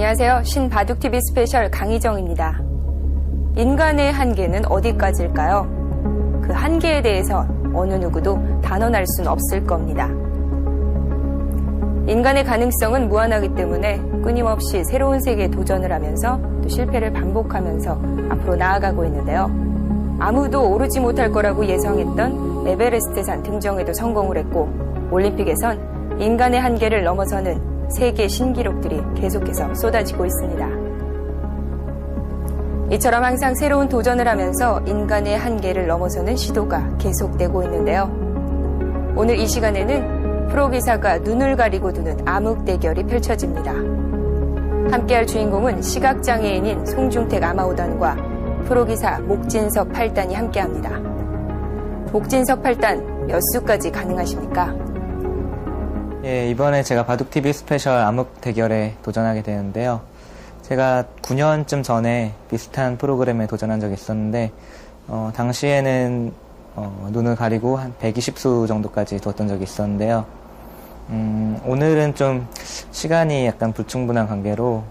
안녕하세요. 신바둑TV 스페셜 강희정입니다. 인간의 한계는 어디까지일까요? 그 한계에 대해서 어느 누구도 단언할 수는 없을 겁니다. 인간의 가능성은 무한하기 때문에 끊임없이 새로운 세계에 도전을 하면서 또 실패를 반복하면서 앞으로 나아가고 있는데요. 아무도 오르지 못할 거라고 예상했던 에베레스트 산 등정에도 성공을 했고, 올림픽에선 인간의 한계를 넘어서는 세계 신기록들이 계속해서 쏟아지고 있습니다. 이처럼 항상 새로운 도전을 하면서 인간의 한계를 넘어서는 시도가 계속되고 있는데요. 오늘 이 시간에는 프로기사가 눈을 가리고 두는 암흑 대결이 펼쳐집니다. 함께할 주인공은 시각장애인인 송중택 아마오단과 프로기사 목진석 8단이 함께합니다. 목진석 8단 몇 수까지 가능하십니까? 예, 이번에 제가 바둑TV 스페셜 암흑 대결에 도전하게 되는데요. 제가 9년쯤 전에 비슷한 프로그램에 도전한 적이 있었는데, 당시에는 눈을 가리고 한 120수 정도까지 뒀던 적이 있었는데요. 오늘은 좀 시간이 약간 불충분한 관계로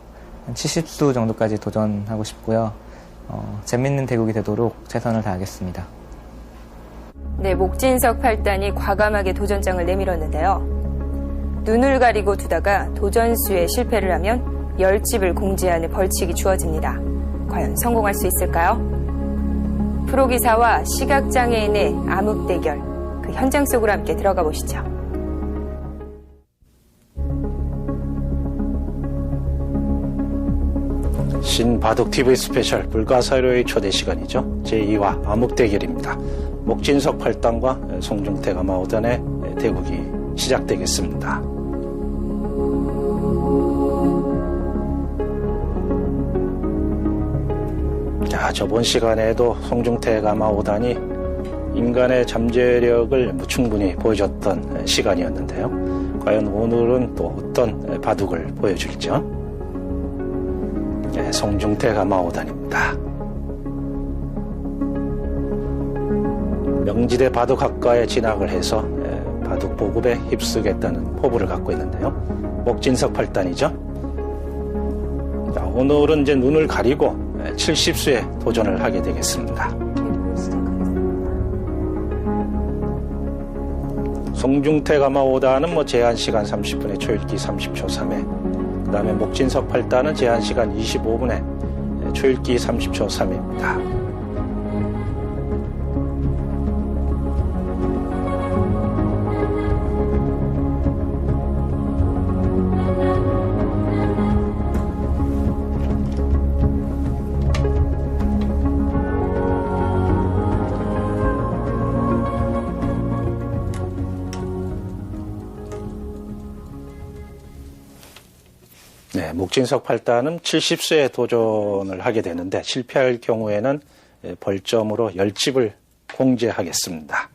한 70수 정도까지 도전하고 싶고요. 재밌는 대국이 되도록 최선을 다하겠습니다. 네, 목진석 8단이 과감하게 도전장을 내밀었는데요. 눈을 가리고 두다가 도전수에 실패를 하면 10집을 공제하는 벌칙이 주어집니다. 과연 성공할 수 있을까요? 프로기사와 시각장애인의 암흑 대결, 그 현장 속으로 함께 들어가 보시죠. 신바둑TV 스페셜 불가사료의 초대 시간이죠. 제2화 암흑 대결입니다. 목진석 8단과 송중택 아마오단의 대국이 시작되겠습니다. 자, 저번 시간에도 송중택 아마오단이 인간의 잠재력을 충분히 보여줬던 시간이었는데요. 과연 오늘은 또 어떤 바둑을 보여줄지요? 네, 송중택 아마오단입니다. 명지대 바둑학과에 진학을 해서 바둑 보급에 휩쓰겠다는 포부를 갖고 있는데요. 목진석 8단이죠. 자, 오늘은 이제 눈을 가리고 70수에 도전을 하게 되겠습니다. 송중택 아마오단은 제한시간 30분에 초읽기 30초 3회, 그 다음에 목진석 8단은 제한시간 25분에 초읽기 30초 3회입니다. 네, 목진석 8단은 70수에 도전을 하게 되는데 실패할 경우에는 벌점으로 10집을 공제하겠습니다.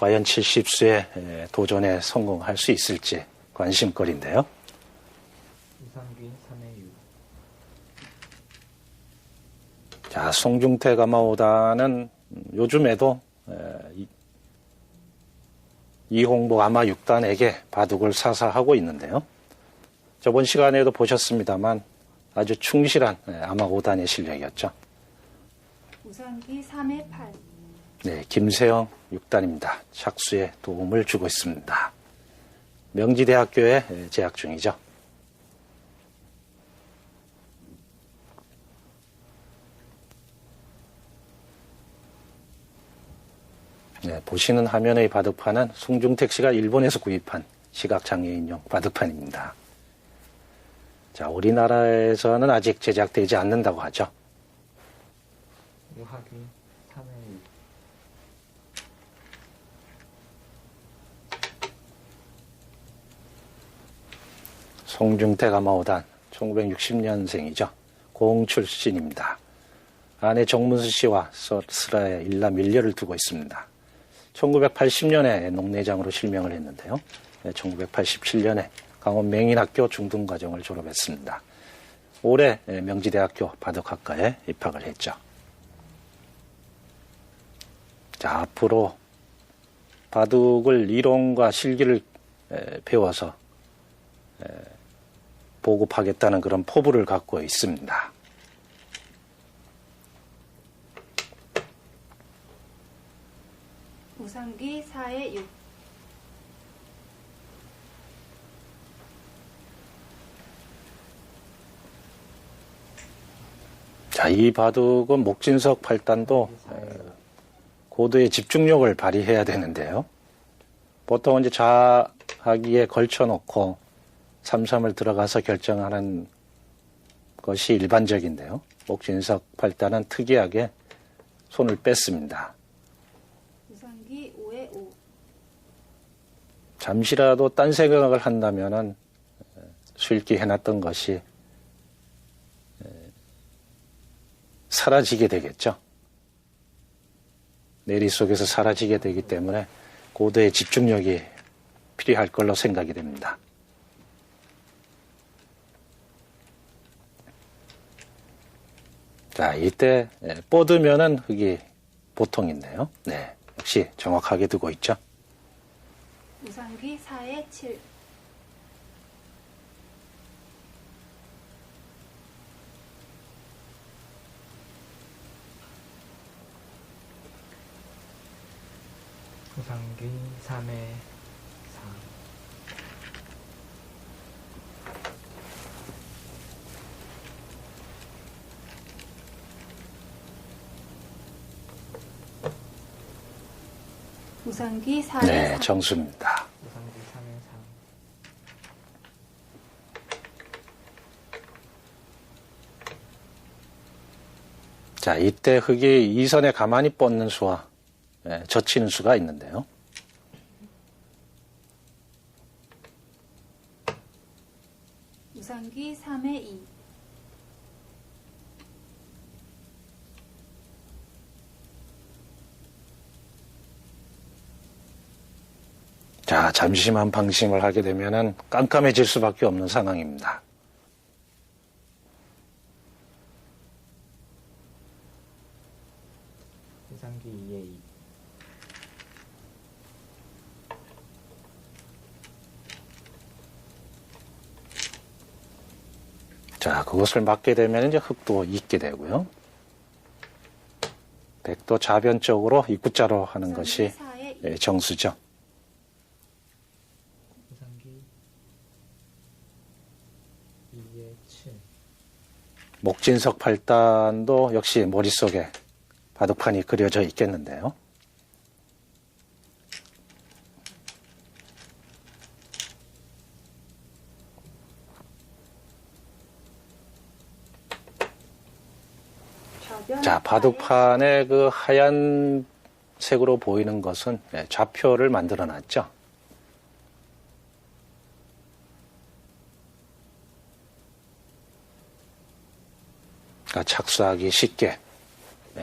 과연 70수에 도전에 성공할 수 있을지 관심거리인데요. 자, 송중택 아마오단은 요즘에도 이홍복 아마 6단에게 바둑을 사사하고 있는데요. 저번 시간에도 보셨습니다만 아주 충실한 아마 5단의 실력이었죠. 우선기 3회 8. 네, 김세영 6단입니다. 착수에 도움을 주고 있습니다. 명지대학교에 재학 중이죠. 네, 보시는 화면의 바둑판은 송중택 씨가 일본에서 구입한 시각장애인용 바둑판입니다. 자, 우리나라에서는 아직 제작되지 않는다고 하죠. 유학위 3회. 송중택 아마오단 1960년생이죠. 공 출신입니다. 아내 정문수 씨와 슬하에 일남 일녀를 두고 있습니다. 1980년에 농내장으로 실명을 했는데요. 1987년에 강원 맹인학교 중등과정을 졸업했습니다. 올해 명지대학교 바둑학과에 입학을 했죠. 자, 앞으로 바둑을 이론과 실기를 배워서 보급하겠다는 그런 포부를 갖고 있습니다. 우상기 4의 6. 자, 이 바둑은 목진석 8단도 고도의 집중력을 발휘해야 되는데요. 보통 이제 자하기에 걸쳐놓고 3-3을 들어가서 결정하는 것이 일반적인데요. 목진석 8단은 특이하게 손을 뺐습니다. 우상기 5의 5. 잠시라도 딴 생각을 한다면은 수읽기 해놨던 것이 사라지게 되겠죠. 내리 속에서 사라지게 되기 때문에 고도의 집중력이 필요할 걸로 생각이 됩니다. 자, 이때 뻗으면은 흙이 보통인데요. 네, 역시 정확하게 두고 있죠. 우상기 4의 7. 우상기 3의 4. 우상기 4의 네, 3. 정수입니다. 우상기 3의 3. 자, 이때 흙이 이선에 가만히 뻗는 수와 젖히는 수가 있는데요. 우상기 3의 2. 자, 잠시만 방심을 하게 되면은 깜깜해질 수밖에 없는 상황입니다. 우상기 2의 2. 자, 그것을 맞게 되면 이제 흙도 잊게 되고요. 백도 자변적으로 입구자로 하는 것이 우상기 4의 2. 정수죠. 우상기 2의 7. 목진석 8단도 역시 머릿속에 바둑판이 그려져 있겠는데요. 좌변 자, 4의 바둑판에 그 하얀 색으로 보이는 것은 좌표를 만들어 놨죠. 그러니까 착수하기 쉽게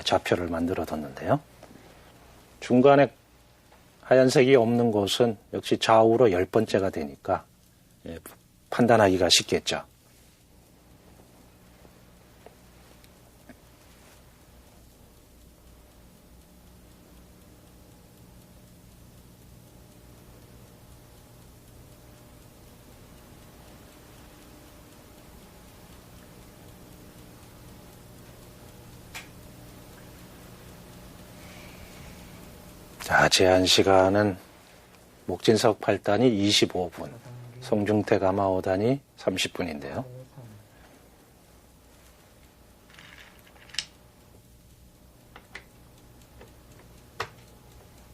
좌표를 만들어 뒀는데요. 중간에 하얀색이 없는 곳은 역시 좌우로 10번째가 되니까 판단하기가 쉽겠죠. 자, 제한 시간은 목진석 8단이 25분, 송중태 가마 5단이 30분인데요.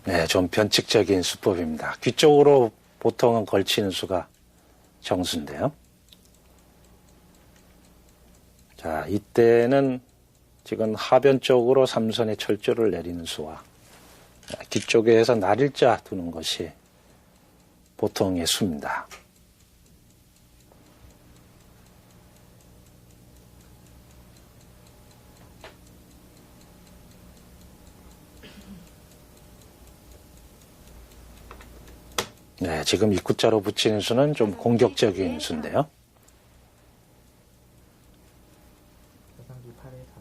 네, 좀 변칙적인 수법입니다. 귀 쪽으로 보통은 걸치는 수가 정수인데요. 자, 이때는 지금 하변 쪽으로 삼선의 철조를 내리는 수와 귀 쪽에서 날일자 두는 것이 보통의 수입니다. 네, 지금 입구자로 붙이는 수는 좀 공격적인 수인데요. 우상기 8의 4.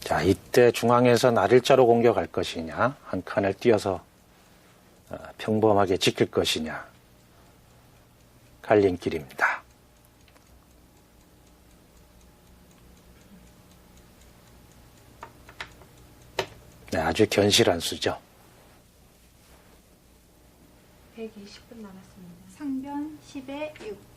자, 이때 중앙에서 날일자로 공격할 것이냐, 한 칸을 띄어서 평범하게 지킬 것이냐, 갈림길입니다. 네, 아주 견실한 수죠. 120분 남았습니다. 상변 10에 6.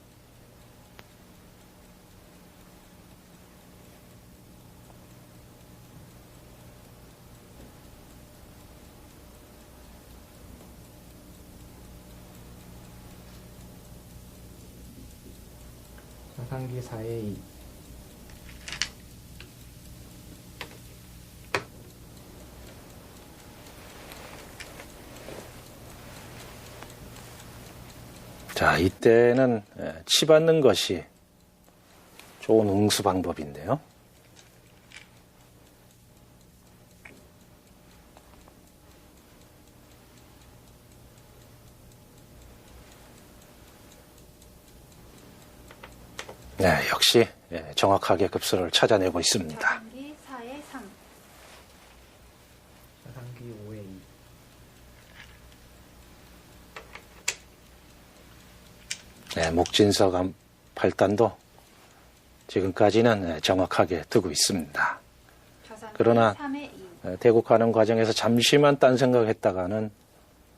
좌상귀 4에 2. 자, 이때는 치받는 것이 좋은 응수 방법인데요. 네, 역시 정확하게 급수를 찾아내고 있습니다. 좌상귀 4에 3. 좌상귀 5에 2. 네, 목진석 8단도 지금까지는 정확하게 두고 있습니다. 좌상귀 그러나 3에 2. 대국하는 과정에서 잠시만 딴 생각했다가는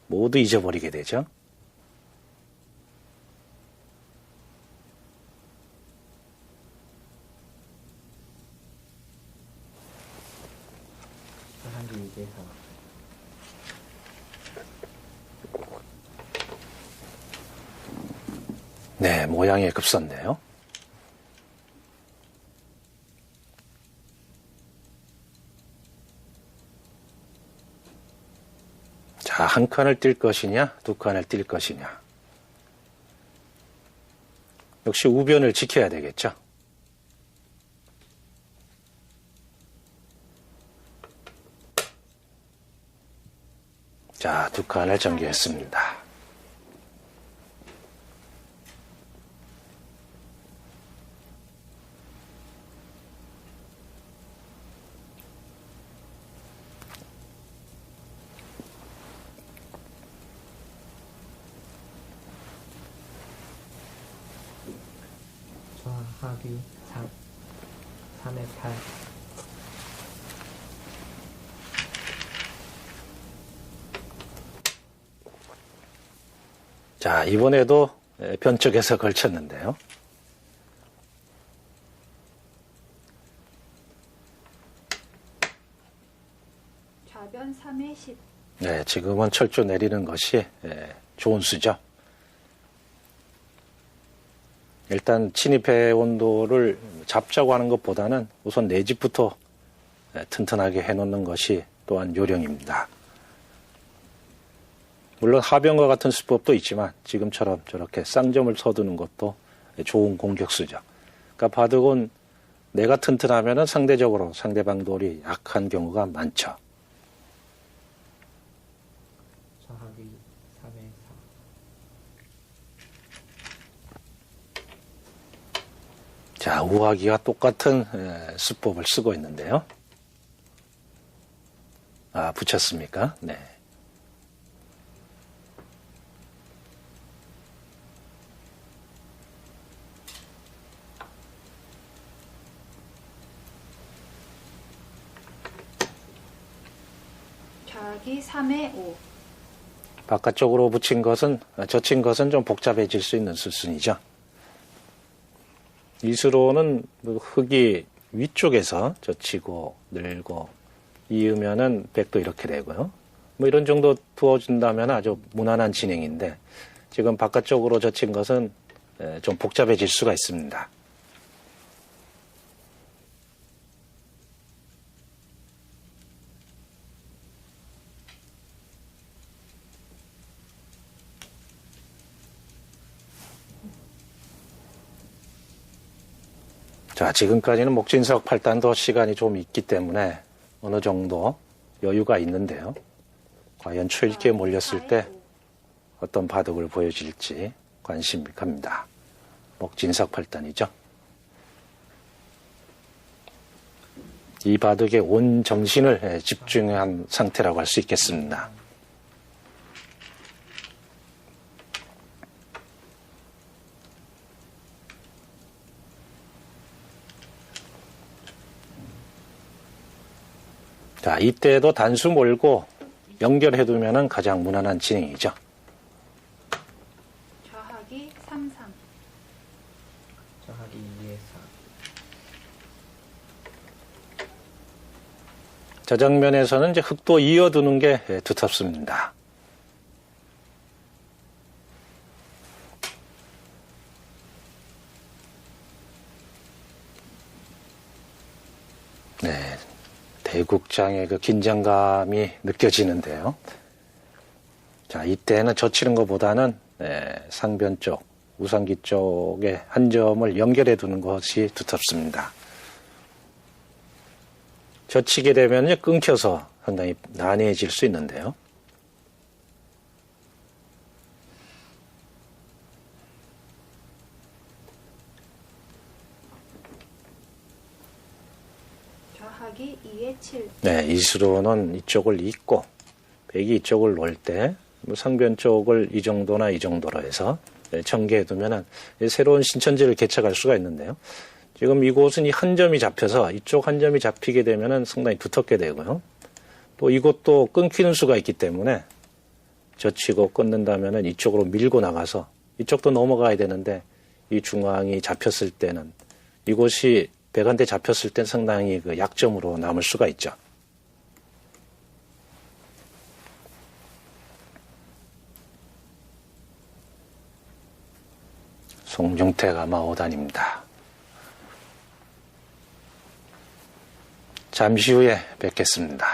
모두 잊어버리게 되죠. 좌상귀 6에 4. 네, 모양의 급선네요. 자, 한 칸을 뛸 것이냐, 두 칸을 뛸 것이냐. 역시 우변을 지켜야 되겠죠. 자, 두 칸을 전개했습니다. 좌하귀 3. 3에 8. 자, 이번에도 변쪽에서 걸쳤는데요. 좌변 3에 10. 네, 지금은 철조 내리는 것이 좋은 수죠. 일단 침입해 온도를 잡자고 하는 것보다는 우선 내 집부터 튼튼하게 해놓는 것이 또한 요령입니다. 물론 하변과 같은 수법도 있지만 지금처럼 저렇게 쌍점을 서두는 것도 좋은 공격수죠. 그러니까 바둑은 내가 튼튼하면 상대적으로 상대방 돌이 약한 경우가 많죠. 좌하귀 3에 4. 자, 우하기와 똑같은 수법을 쓰고 있는데요. 아, 붙였습니까? 네. 좌하귀 3에 5. 바깥쪽으로 붙인 것은, 젖힌 것은 좀 복잡해질 수 있는 수순이죠. 이수로는 흙이 위쪽에서 젖히고 늘고 이으면은 백도 이렇게 되고요. 뭐 이런 정도 두어준다면 아주 무난한 진행인데 지금 바깥쪽으로 젖힌 것은 좀 복잡해질 수가 있습니다. 자, 지금까지는 목진석 8단도 시간이 좀 있기 때문에 어느 정도 여유가 있는데요. 과연 초읽기에 몰렸을 때 어떤 바둑을 보여줄지 관심이 갑니다. 목진석 8단이죠. 이 바둑에 온 정신을 집중한 상태라고 할 수 있겠습니다. 자, 이때도 단수 몰고 연결해두면 가장 무난한 진행이죠. 좌하기 3-3. 저하기 2에 4. 저 장면에서는 이제 흑도 이어두는 게 두텁습니다. 네. 대국장의 그 긴장감이 느껴지는데요. 자, 이때는 젖히는 것보다는 상변 쪽, 우상기 쪽에 한 점을 연결해 두는 것이 두텁습니다. 젖히게 되면 끊겨서 상당히 난해해질 수 있는데요. 좌하기 2에 7. 네, 이수로는 이쪽을 잇고 백이 이쪽을 놓을 때 상변 쪽을 이 정도나 이 정도로 해서 전개해 두면 새로운 신천지를 개척할 수가 있는데요. 지금 이곳은 이 한 점이 잡혀서 이쪽 한 점이 잡히게 되면 상당히 두텁게 되고요. 또 이곳도 끊기는 수가 있기 때문에 젖히고 끊는다면 이쪽으로 밀고 나가서 이쪽도 넘어가야 되는데 이 중앙이 잡혔을 때는 이곳이 백한테 잡혔을 땐 상당히 그 약점으로 남을 수가 있죠. 송중택 아마 5단입니다. 잠시 후에 뵙겠습니다.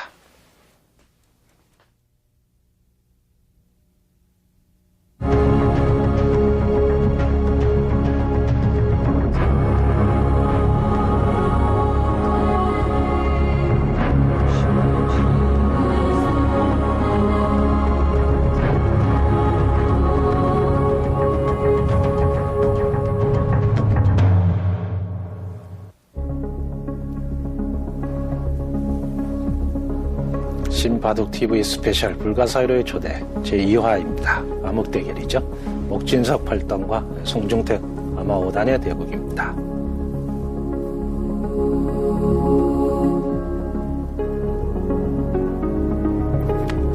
신바둑TV 스페셜 불가사의로의 초대 제2화입니다. 암흑대결이죠. 목진석 8단과 송중택 아마 5단의 대국입니다.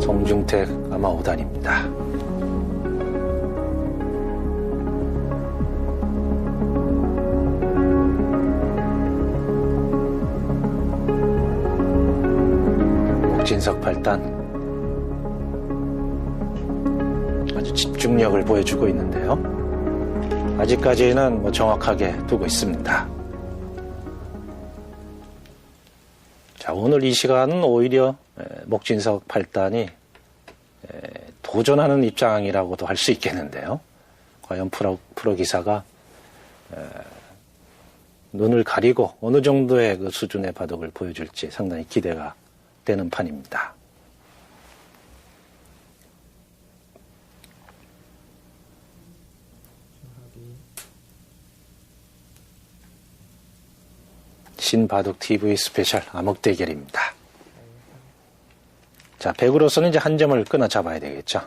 송중택 아마 5단입니다. 진석 8단 아주 집중력을 보여주고 있는데요. 아직까지는 정확하게 두고 있습니다. 자, 오늘 이 시간은 오히려 목진석 8단이 도전하는 입장이라고도 할 수 있겠는데요. 과연 프로 기사가 눈을 가리고 어느 정도의 그 수준의 바둑을 보여줄지 상당히 기대가 되는 판입니다. 신바둑TV 스페셜 암흑대결입니다. 자, 백으로서는 이제 한 점을 끊어 잡아야 되겠죠.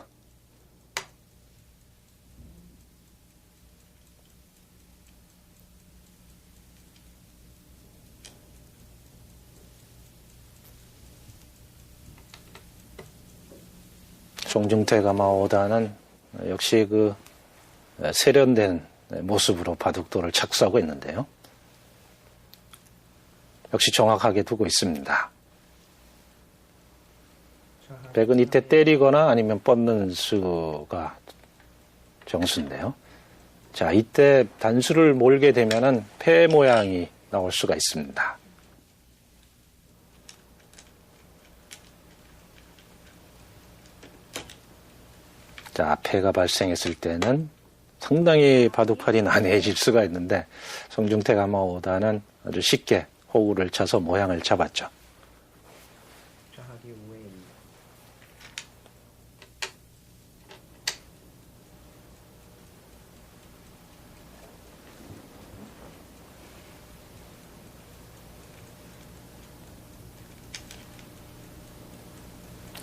송중택 아마 5단은 역시 그 세련된 모습으로 바둑돌을 착수하고 있는데요. 역시 정확하게 두고 있습니다. 백은 이때 때리거나 아니면 뻗는 수가 정수인데요. 자, 이때 단수를 몰게 되면은 패 모양이 나올 수가 있습니다. 자, 패가 발생했을 때는 상당히 바둑판이 난해해질 수가 있는데 송중택 아마 5단은 아주 쉽게 호구를 쳐서 모양을 잡았죠. 저하기 5에 2.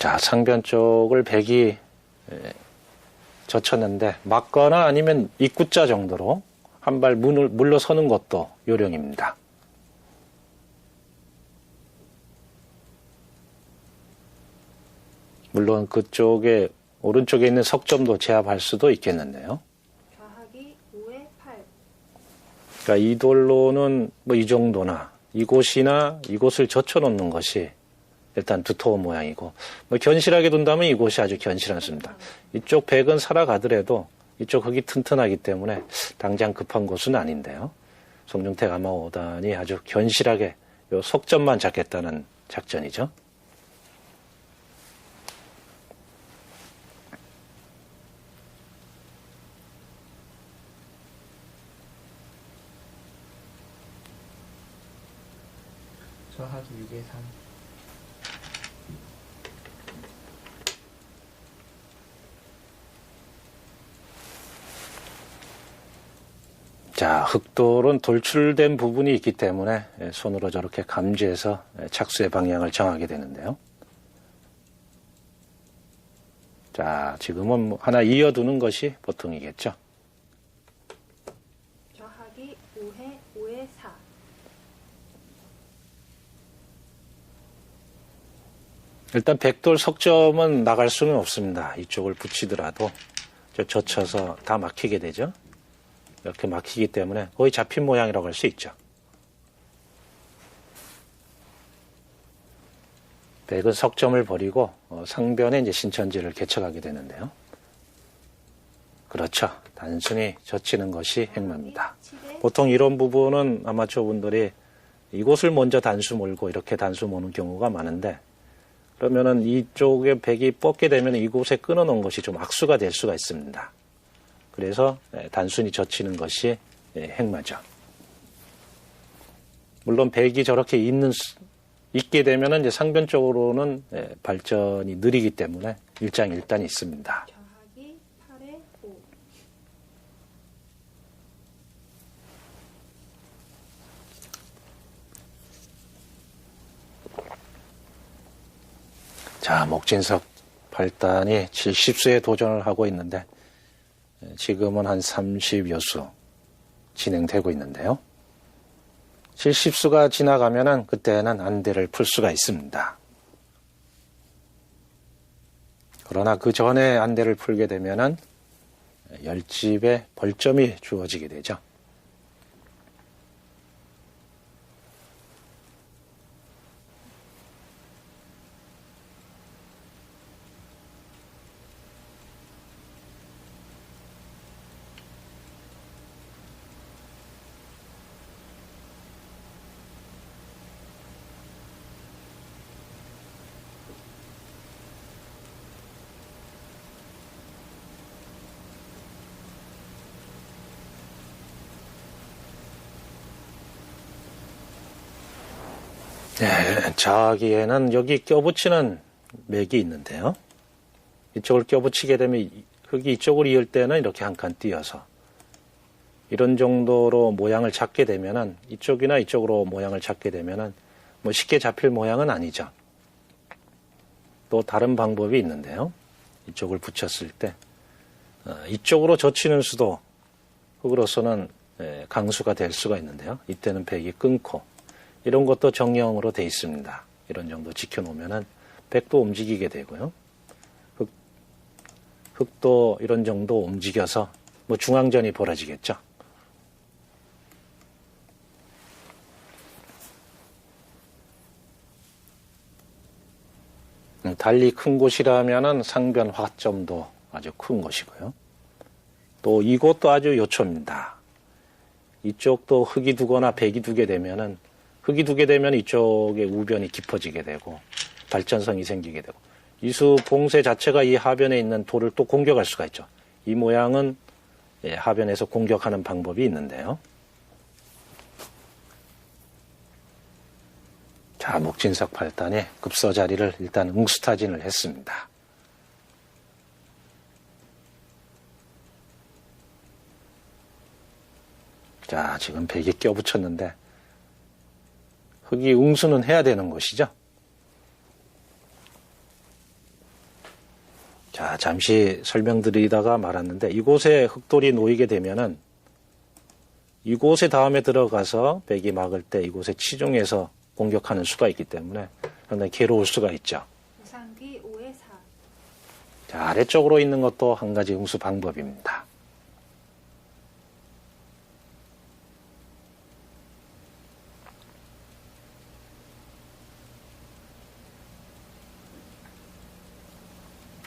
자, 상변 쪽을 백이 젖혔는데 막거나 아니면 입구자 정도로 한 발 물러서는 것도 요령입니다. 물론 그쪽에 오른쪽에 있는 석점도 제압할 수도 있겠는데요. 좌하기 5에 8. 그러니까 이 돌로는 뭐 이 정도나 이곳이나 이곳을 젖혀놓는 것이 일단 두터운 모양이고, 뭐 견실하게 둔다면 이곳이 아주 견실하습니다. 이쪽 백은 살아가더라도 이쪽 흙이 튼튼하기 때문에 당장 급한 곳은 아닌데요. 송중택 아마 5단이 아주 견실하게 요 석점만 잡겠다는 작전이죠. 저하기 6에 3. 자, 흑돌은 돌출된 부분이 있기 때문에 손으로 저렇게 감지해서 착수의 방향을 정하게 되는데요. 자, 지금은 뭐 하나 이어두는 것이 보통이겠죠. 좌하기 5에 4. 일단 백돌 석점은 나갈 수는 없습니다. 이쪽을 붙이더라도 젖혀서 다 막히게 되죠. 이렇게 막히기 때문에 거의 잡힌 모양이라고 할 수 있죠. 백은 석점을 버리고 상변에 이제 신천지를 개척하게 되는데요. 그렇죠. 단순히 젖히는 것이 행마입니다. 보통 이런 부분은 아마추어 분들이 이곳을 먼저 단수 몰고 이렇게 단수 모는 경우가 많은데, 그러면은 이쪽에 백이 뻗게 되면 이곳에 끊어놓은 것이 좀 악수가 될 수가 있습니다. 그래서 단순히 젖히는 것이 행마죠. 물론 백이 저렇게 있게 되면 이제 상변 쪽으로는 발전이 느리기 때문에 일장일단이 있습니다. 좌하기 8에 5. 자, 목진석 8단이 70수에 도전을 하고 있는데 지금은 한 30여 수 진행되고 있는데요. 70수가 지나가면은 그때는 안대를 풀 수가 있습니다. 그러나 그 전에 안대를 풀게 되면은 10집에 벌점이 주어지게 되죠. 네, 자기에는 여기 껴붙이는 맥이 있는데요. 이쪽을 껴붙이게 되면 흙이 이쪽으로 이을 때는 이렇게 한 칸 띄어서 이런 정도로 모양을 잡게 되면은 이쪽이나 이쪽으로 모양을 잡게 되면은 뭐 쉽게 잡힐 모양은 아니죠. 또 다른 방법이 있는데요. 이쪽을 붙였을 때 이쪽으로 젖히는 수도 흙으로서는 강수가 될 수가 있는데요. 이때는 백이 끊고 이런 것도 정형으로 돼 있습니다. 이런 정도 지켜놓으면은 백도 움직이게 되고요. 흙도 이런 정도 움직여서 뭐 중앙전이 벌어지겠죠. 달리 큰 곳이라면은 상변 화점도 아주 큰 곳이고요. 또 이곳도 아주 요초입니다. 이쪽도 흙이 두거나 백이 두게 되면은 흙이 두게 되면 이쪽에 우변이 깊어지게 되고 발전성이 생기게 되고 이수 봉쇄 자체가 이 하변에 있는 돌을 또 공격할 수가 있죠. 이 모양은 하변에서 공격하는 방법이 있는데요. 자, 목진석 8단이 급서 자리를 일단 응수타진을 했습니다. 자, 지금 백이 껴붙였는데 흙이 응수는 해야 되는 것이죠. 자, 잠시 설명드리다가 말았는데 이곳에 흑돌이 놓이게 되면은 이곳에 다음에 들어가서 백이 막을 때 이곳에 치중해서 공격하는 수가 있기 때문에 상당히 괴로울 수가 있죠. 우상기 5에 4. 자, 아래쪽으로 있는 것도 한 가지 응수 방법입니다.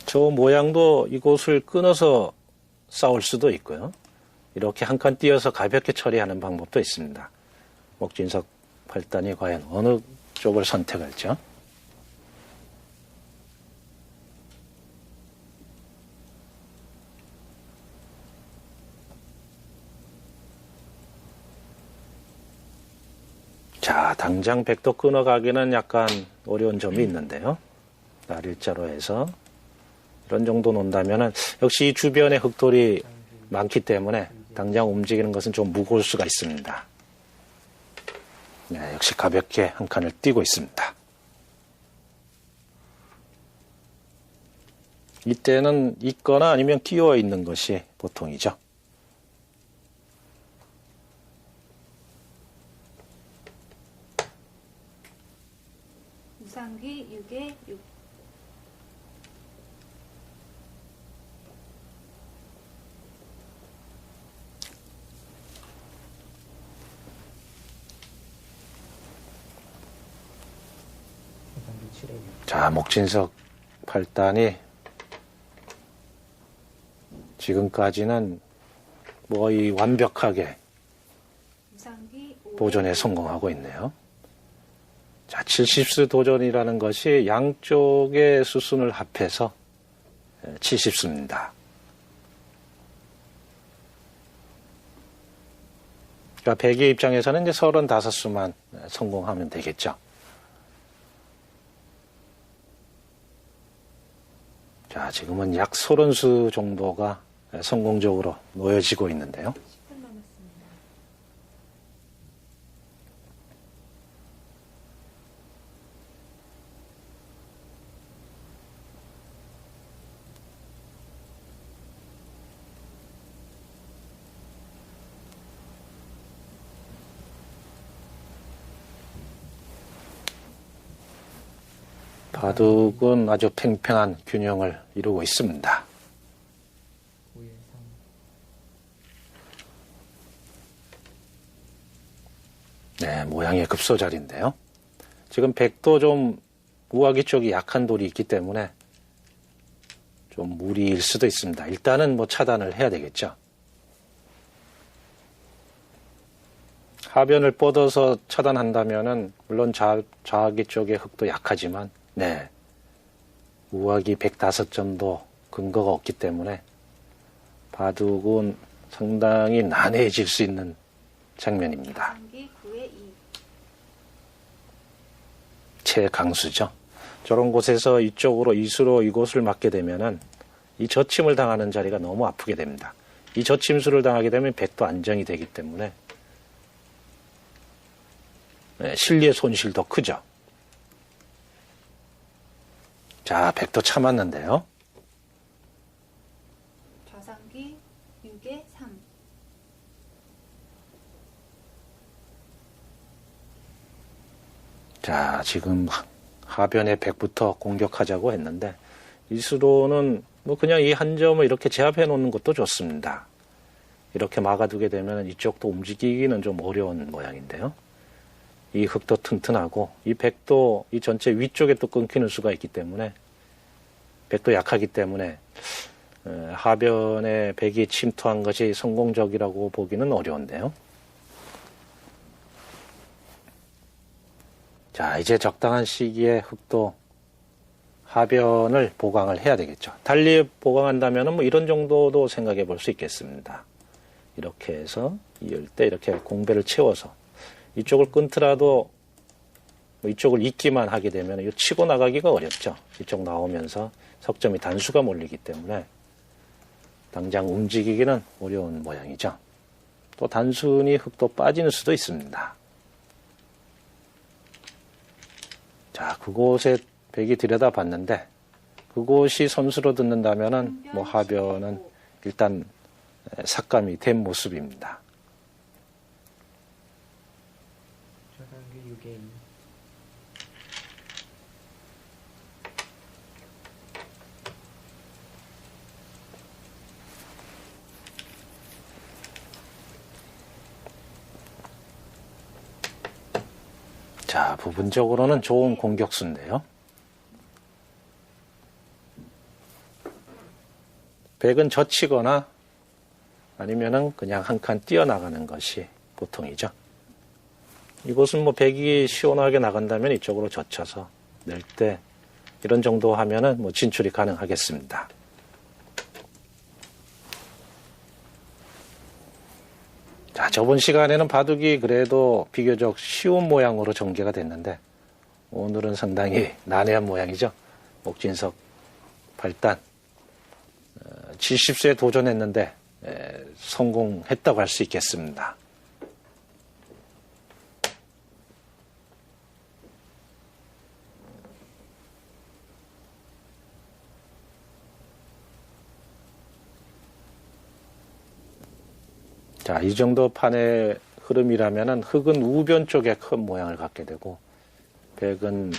저 모양도 이곳을 끊어서 싸울 수도 있고요. 이렇게 한 칸 띄어서 가볍게 처리하는 방법도 있습니다. 목진석 8단이 과연 어느 쪽을 선택할죠? 자, 당장 백도 끊어가기는 약간 어려운 점이 있는데요. 날일자로 해서 이런 정도 놓는다면은 역시 이 주변에 흑돌이 많기 때문에 당장 움직이는 것은 좀 무거울 수가 있습니다. 네, 역시 가볍게 한 칸을 띄고 있습니다. 이때는 있거나 아니면 끼워 있는 것이 보통이죠. 우상기 6에 6. 자, 목진석 8단이 지금까지는 거의 완벽하게 우상기 5에 도전에 성공하고 있네요. 자, 70수 도전이라는 것이 양쪽의 수순을 합해서 70수입니다. 그러니까 백의 입장에서는 이제 35수만 성공하면 되겠죠. 자, 지금은 약 30수 정도가 성공적으로 놓여지고 있는데요. 10분 남았습니다. 바둑은 아주 팽팽한 균형을 이루고 있습니다. 네, 모양의 급소자리인데요. 지금 백도 좀 우아기 쪽이 약한 돌이 있기 때문에 좀 무리일 수도 있습니다. 일단은 뭐 차단을 해야 되겠죠. 하변을 뻗어서 차단한다면은 물론 좌하기 쪽의 흙도 약하지만 네, 우하기 105점도 근거가 없기 때문에 바둑은 상당히 난해해질 수 있는 장면입니다. 우상기 9에 2. 최강수죠. 저런 곳에서 이쪽으로 이수로 이곳을 맞게 되면은 이 저침을 당하는 자리가 너무 아프게 됩니다. 이 저침수를 당하게 되면 백도 안정이 되기 때문에 네, 실리의 손실도 크죠. 자, 백도 참았는데요. 좌상기 6에 3. 자, 지금 하변의 백부터 공격하자고 했는데 이수로는 뭐 그냥 이 한 점을 이렇게 제압해 놓는 것도 좋습니다. 이렇게 막아두게 되면 이쪽도 움직이기는 좀 어려운 모양인데요. 이 흙도 튼튼하고 이 백도 이 전체 위쪽에 또 끊기는 수가 있기 때문에 백도 약하기 때문에 하변에 백이 침투한 것이 성공적이라고 보기는 어려운데요. 자, 이제 적당한 시기에 흙도 하변을 보강을 해야 되겠죠. 달리 보강한다면 뭐 이런 정도도 생각해 볼 수 있겠습니다. 이렇게 해서 이을 때 이렇게 공배를 채워서 이쪽을 끊더라도 뭐 이쪽을 잇기만 하게 되면 이 치고 나가기가 어렵죠. 이쪽 나오면서 석점이 단수가 몰리기 때문에 당장 움직이기는 어려운 모양이죠. 또 단순히 흙도 빠지는 수도 있습니다. 자, 그곳에 백이 들여다봤는데 그곳이 선수로 듣는다면은 뭐 하변은 일단 삭감이 된 모습입니다. 좌상귀 6에 2. 자, 부분적으로는 좋은 공격수인데요. 백은 젖히거나 아니면은 그냥 한 칸 뛰어나가는 것이 보통이죠. 이곳은 뭐 백이 시원하게 나간다면 이쪽으로 젖혀서 낼 때 이런 정도 하면은 뭐 진출이 가능하겠습니다. 자, 저번 시간에는 바둑이 그래도 비교적 쉬운 모양으로 전개가 됐는데 오늘은 상당히 난해한 모양이죠. 목진석 8단 70세에 도전했는데 성공했다고 할 수 있겠습니다. 자, 이 정도 판의 흐름이라면은 흑은 우변 쪽에 큰 모양을 갖게 되고 백은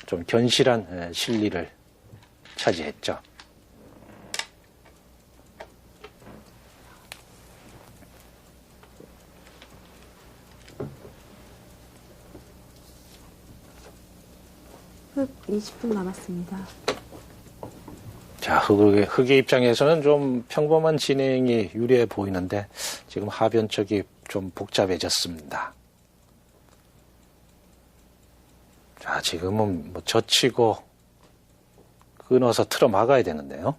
좀 견실한 실리를 차지했죠. 흑 20분 남았습니다. 자, 흑의 입장에서는 좀 평범한 진행이 유리해 보이는데 지금 하변 쪽이 좀 복잡해졌습니다. 자, 지금은 뭐 젖히고 끊어서 틀어 막아야 되는데요.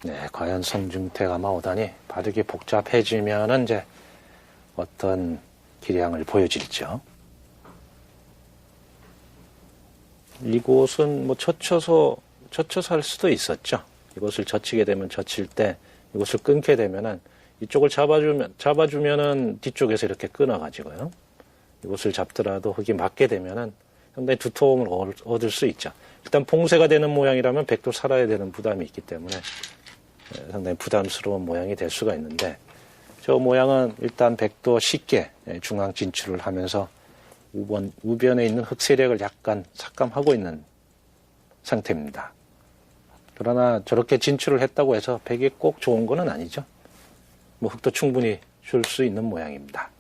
네, 과연 성중태가 나오다니 바둑이 복잡해지면은 이제 어떤 기량을 보여질죠. 이곳은 뭐 젖혀서 할 수도 있었죠. 이곳을 젖히게 되면 젖힐 때 이곳을 끊게 되면은 이쪽을 잡아주면은 뒤쪽에서 이렇게 끊어가지고요. 이곳을 잡더라도 흑이 맞게 되면은 상당히 두터움을 얻을 수 있죠. 일단 봉쇄가 되는 모양이라면 백도 살아야 되는 부담이 있기 때문에 상당히 부담스러운 모양이 될 수가 있는데 저 모양은 일단 백도 쉽게 중앙 진출을 하면서 우변에 있는 흑 세력을 약간 삭감하고 있는 상태입니다. 그러나 저렇게 진출을 했다고 해서 백이 꼭 좋은 건 아니죠. 뭐 흑도 충분히 줄 수 있는 모양입니다.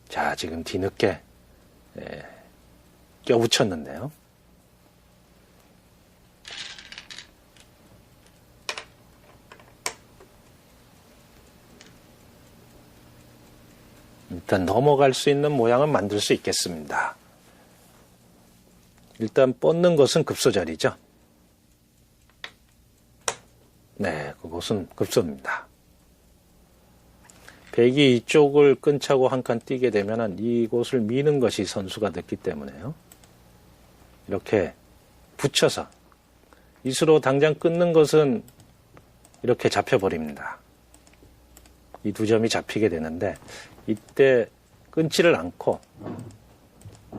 자, 지금 뒤늦게 껴붙였는데요. 일단 넘어갈 수 있는 모양은 만들 수 있겠습니다. 일단 뻗는 것은 급소자리죠. 네, 그것은 급소입니다. 백이 이쪽을 끈차고 한 칸 뛰게 되면 이곳을 미는 것이 선수가 됐기 때문에요. 이렇게 붙여서 이수로 당장 끊는 것은 이렇게 잡혀버립니다. 이 두 점이 잡히게 되는데 이때 끊지를 않고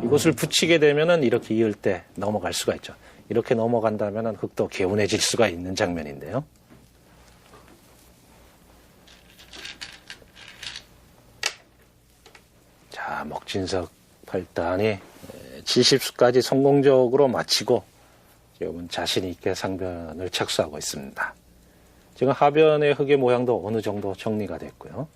이곳을 붙이게 되면은 이렇게 이을 때 넘어갈 수가 있죠. 이렇게 넘어간다면은 흑도 개운해질 수가 있는 장면인데요. 자, 먹진석 8단이 70수까지 성공적으로 마치고 지금은 자신 있게 상변을 착수하고 있습니다. 지금 하변의 흑의 모양도 어느 정도 정리가 됐고요.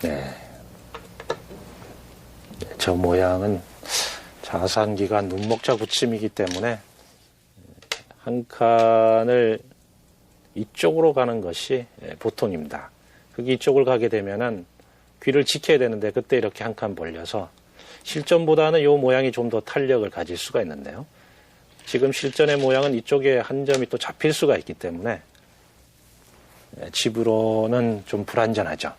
네. 저 모양은 자산기가 눈목자 붙임이기 때문에 한 칸을 이쪽으로 가는 것이 보통입니다. 흑이 이쪽을 가게 되면은 귀를 지켜야 되는데 그때 이렇게 한 칸 벌려서 실전보다는 이 모양이 좀 더 탄력을 가질 수가 있는데요. 지금 실전의 모양은 이쪽에 한 점이 또 잡힐 수가 있기 때문에 집으로는 좀 불안전하죠.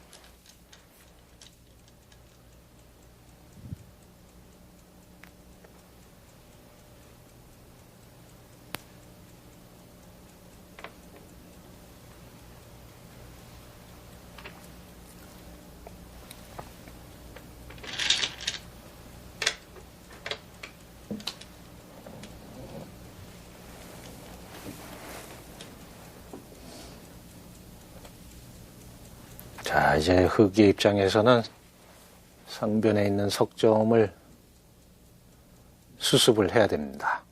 자, 이제 흑의 입장에서는 상변에 있는 석점을 수습을 해야 됩니다.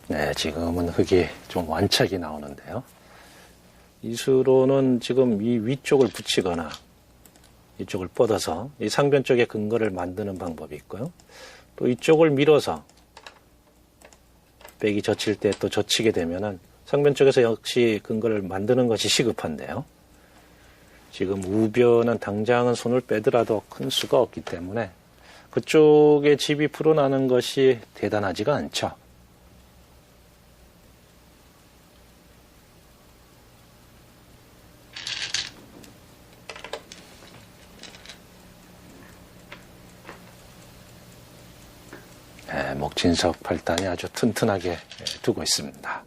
네, 지금은 흑이 좀 완착이 나오는데요. 이수로는 지금 이 위쪽을 붙이거나 이쪽을 뻗어서 이 상변 쪽에 근거를 만드는 방법이 있고요. 또 이쪽을 밀어서 백이 젖힐 때 또 젖히게 되면은 상변 쪽에서 역시 근거를 만드는 것이 시급한데요. 지금 우변은 당장은 손을 빼더라도 큰 수가 없기 때문에 그쪽에 집이 풀어나는 것이 대단하지가 않죠. 목진석 8단이 아주 튼튼하게 두고 있습니다.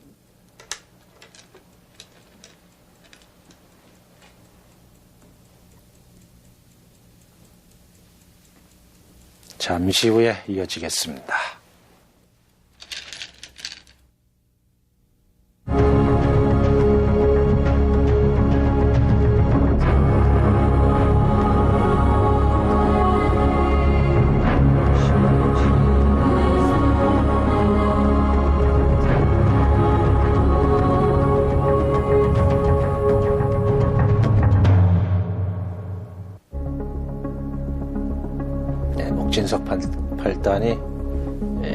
잠시 후에 이어지겠습니다. 목진석 8단이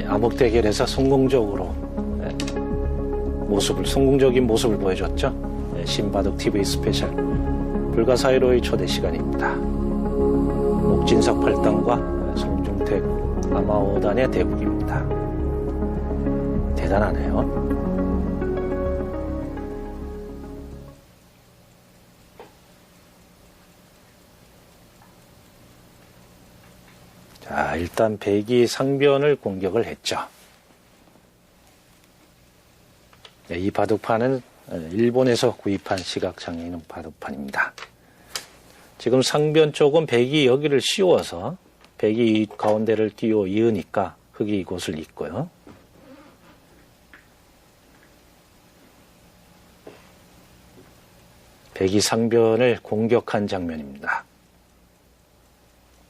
암흑대결에서 성공적인 모습을 보여줬죠. 신바둑 TV 스페셜 불가 사이로의 초대 시간입니다. 목진석 8단과 송중택 아마오단의 대국입니다. 대단하네요. 자, 일단 백이 상변을 공격을 했죠. 네, 이 바둑판은 일본에서 구입한 시각장애인 바둑판입니다. 지금 상변 쪽은 백이 여기를 씌워서 백이 이 가운데를 띄워 이으니까 흑이 이곳을 잇고요. 백이 상변을 공격한 장면입니다.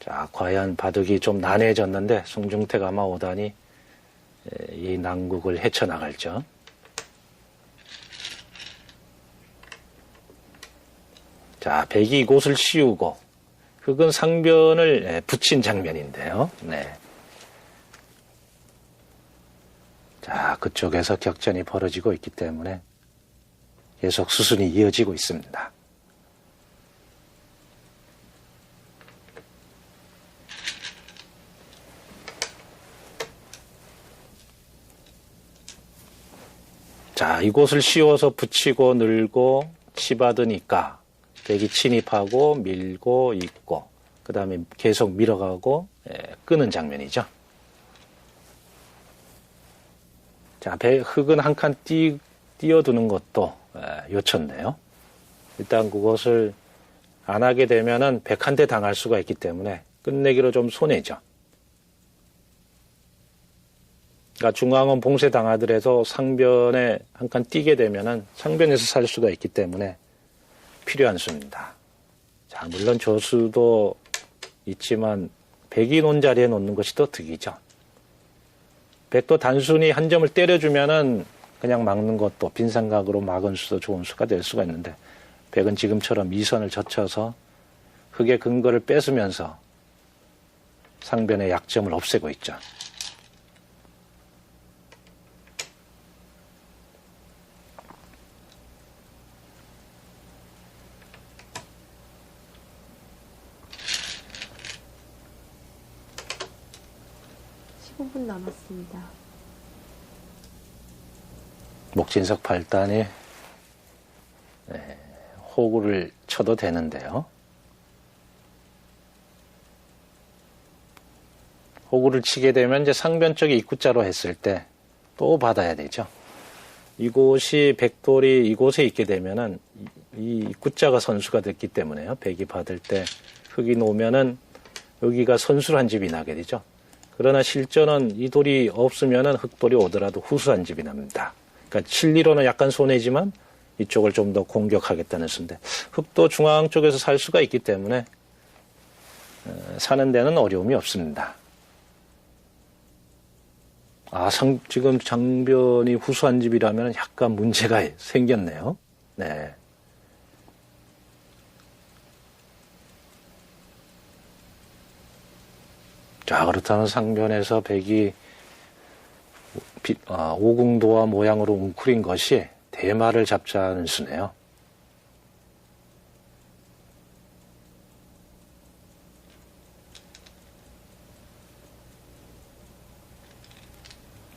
자, 과연 바둑이 좀 난해졌는데 송중택 아마오단이 이 난국을 헤쳐나갈죠. 자, 백이 이곳을 씌우고 흑은 상변을 붙인 장면인데요. 네. 자, 그쪽에서 격전이 벌어지고 있기 때문에 계속 수순이 이어지고 있습니다. 자, 이곳을 씌워서 붙이고 늘고 치받으니까 백이 침입하고 밀고 잇고 그 다음에 계속 밀어가고 끄는 장면이죠. 자, 흑은 한 칸 띄어두는 것도 요쳤네요. 일단 그것을 안 하게 되면은 백한테 당할 수가 있기 때문에 끝내기로 좀 손해죠. 그러니까 중앙은 봉쇄 당하더라도 상변에 한 칸 띄게 되면은 상변에서 살 수가 있기 때문에 필요한 수입니다. 자, 물론 조수도 있지만 백이 놓은 자리에 놓는 것이 더 득이죠. 백도 단순히 한 점을 때려주면은 그냥 막는 것도 빈삼각으로 막은 수도 좋은 수가 될 수가 있는데 백은 지금처럼 이선을 젖혀서 흑의 근거를 뺏으면서 상변의 약점을 없애고 있죠. 15분 남았습니다. 목진석 8단이 호구를 쳐도 되는데요. 호구를 치게 되면 이제 상변 쪽에 입구자로 했을 때 또 받아야 되죠. 이곳이 백돌이 이곳에 있게 되면은 이 입구자가 선수가 됐기 때문에요. 백이 받을 때 흙이 놓으면은 여기가 선수로 한 집이 나게 되죠. 그러나 실전은 이 돌이 없으면은 흙돌이 오더라도 후수 한 집이 납니다. 그러니까 실리로는 약간 손해지만 이쪽을 좀 더 공격하겠다는 수인데 흙도 중앙 쪽에서 살 수가 있기 때문에 사는 데는 어려움이 없습니다. 지금 장변이 후수한 집이라면 약간 문제가 생겼네요. 네. 자, 그렇다면 상변에서 백이 오궁도와 모양으로 웅크린 것이 대마를 잡자는 수네요.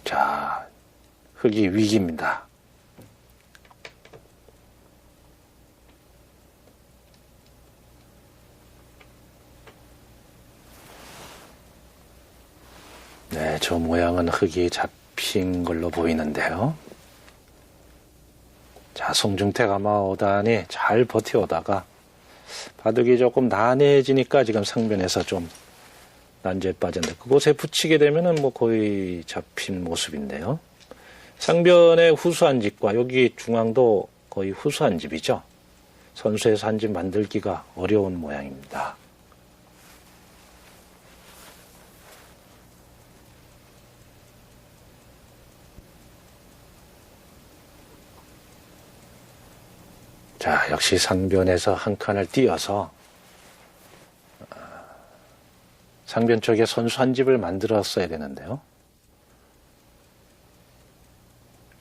자, 흙이 위기입니다. 네, 저 모양은 흙이 잡힌 걸로 보이는데요. 자, 송중택 아마 5단이 잘 버텨오다가 바둑이 조금 난해지니까 지금 상변에서 좀 난조에 빠졌는데 그곳에 붙이게 되면은 뭐 거의 잡힌 모습인데요. 상변의 후수한 집과 여기 중앙도 거의 후수한 집이죠. 선수에서 한 집 만들기가 어려운 모양입니다. 자, 역시 상변에서 한 칸을 띄어서 상변 쪽에 선수 한 집을 만들었어야 되는데요.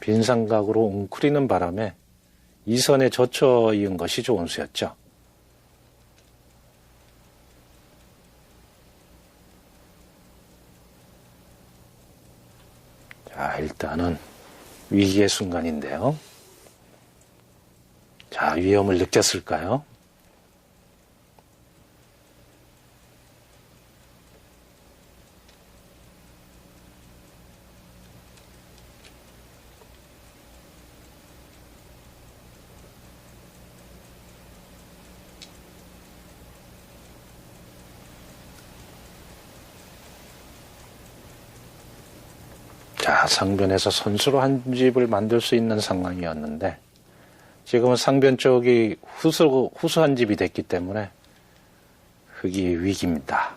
빈 삼각으로 웅크리는 바람에 이 선에 젖혀 이은 것이 좋은 수였죠. 자, 일단은 위기의 순간인데요. 자, 위험을 느꼈을까요? 자, 상변에서 선수로 한 집을 만들 수 있는 상황이었는데 지금은 상변 쪽이 후수 한 집이 됐기 때문에 흙이 위기입니다.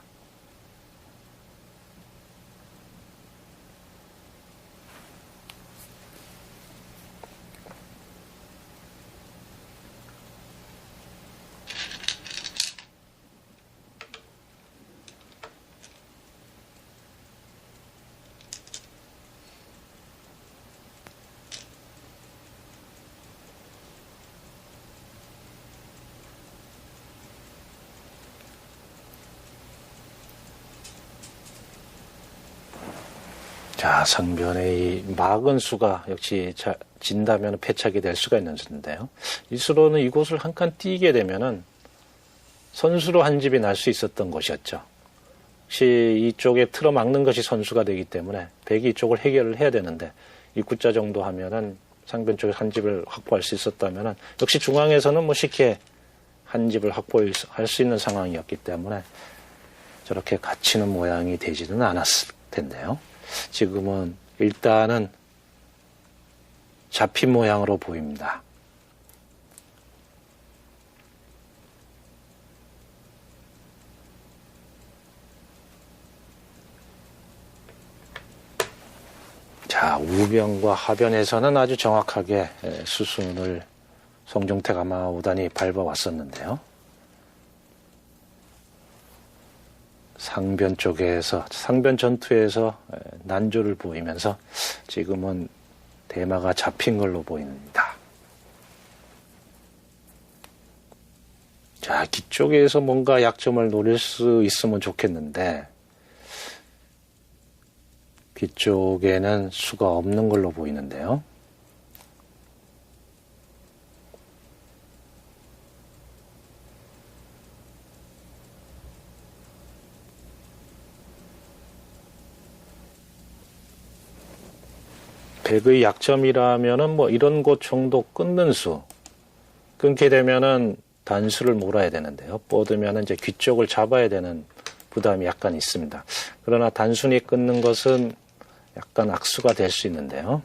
자, 상변의 이 막은 수가 역시 진다면 패착이 될 수가 있는 수인데요. 이 수로는 이곳을 한 칸 띄게 되면은 선수로 한 집이 날 수 있었던 것이었죠. 혹시 이쪽에 틀어막는 것이 선수가 되기 때문에 백이 이쪽을 해결을 해야 되는데 입구자 정도 하면은 상변 쪽에 한 집을 확보할 수 있었다면은 역시 중앙에서는 뭐 쉽게 한 집을 확보할 수 있는 상황이었기 때문에 저렇게 갇히는 모양이 되지는 않았을 텐데요. 지금은 일단은 잡힌 모양으로 보입니다. 자, 우변과 하변에서는 아주 정확하게 수순을 송중택 아마 5단이 밟아왔었는데요. 상변 쪽에서 상변 전투에서 난조를 보이면서 지금은 대마가 잡힌 걸로 보입니다. 자, 뒤쪽에서 뭔가 약점을 노릴 수 있으면 좋겠는데 귀 쪽에는 수가 없는 걸로 보이는데요. 백의 약점이라면은 뭐 이런 곳 정도 끊는 수. 끊게 되면은 단수를 몰아야 되는데요. 뻗으면 이제 귀 쪽을 잡아야 되는 부담이 약간 있습니다. 그러나 단순히 끊는 것은 약간 악수가 될 수 있는데요.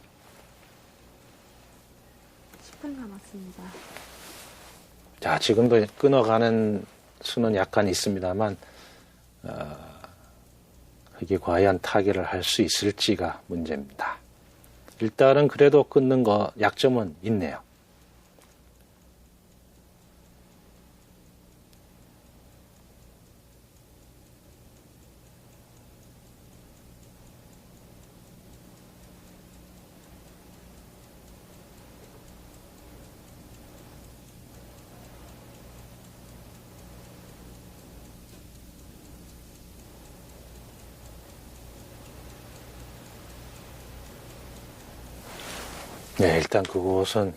10분 남았습니다. 자, 지금도 끊어가는 수는 약간 있습니다만, 그게 과연 타결을 할 수 있을지가 문제입니다. 일단은 그래도 끊는 거 약점은 있네요. 네, 일단 그곳은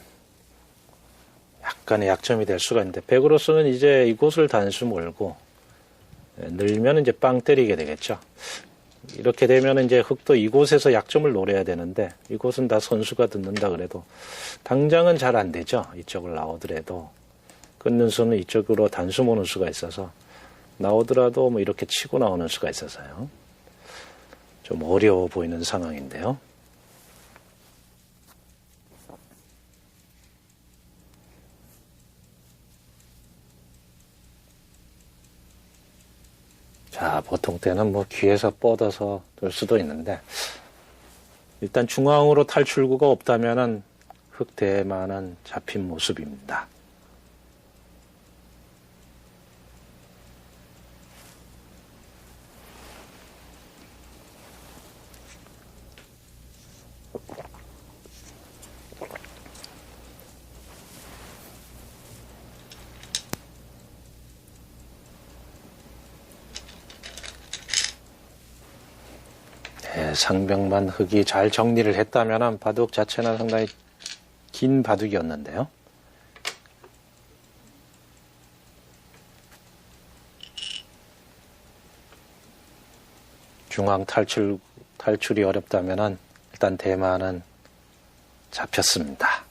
약간의 약점이 될 수가 있는데, 백으로서는 이제 이곳을 단수 몰고, 늘면 이제 빵 때리게 되겠죠. 이렇게 되면 이제 흑도 이곳에서 약점을 노려야 되는데, 이곳은 다 선수가 듣는다 그래도, 당장은 잘 안 되죠. 이쪽을 나오더라도. 끊는 수는 이쪽으로 단수 모는 수가 있어서, 나오더라도 뭐 이렇게 치고 나오는 수가 있어서요. 좀 어려워 보이는 상황인데요. 자, 보통 때는 뭐 귀에서 뻗어서 돌 수도 있는데, 일단 중앙으로 탈출구가 없다면은 흑 대만은 잡힌 모습입니다. 네, 상병만 흑이 잘 정리를 했다면 바둑 자체는 상당히 긴 바둑이었는데요. 중앙 탈출이 어렵다면 일단 대만은 잡혔습니다.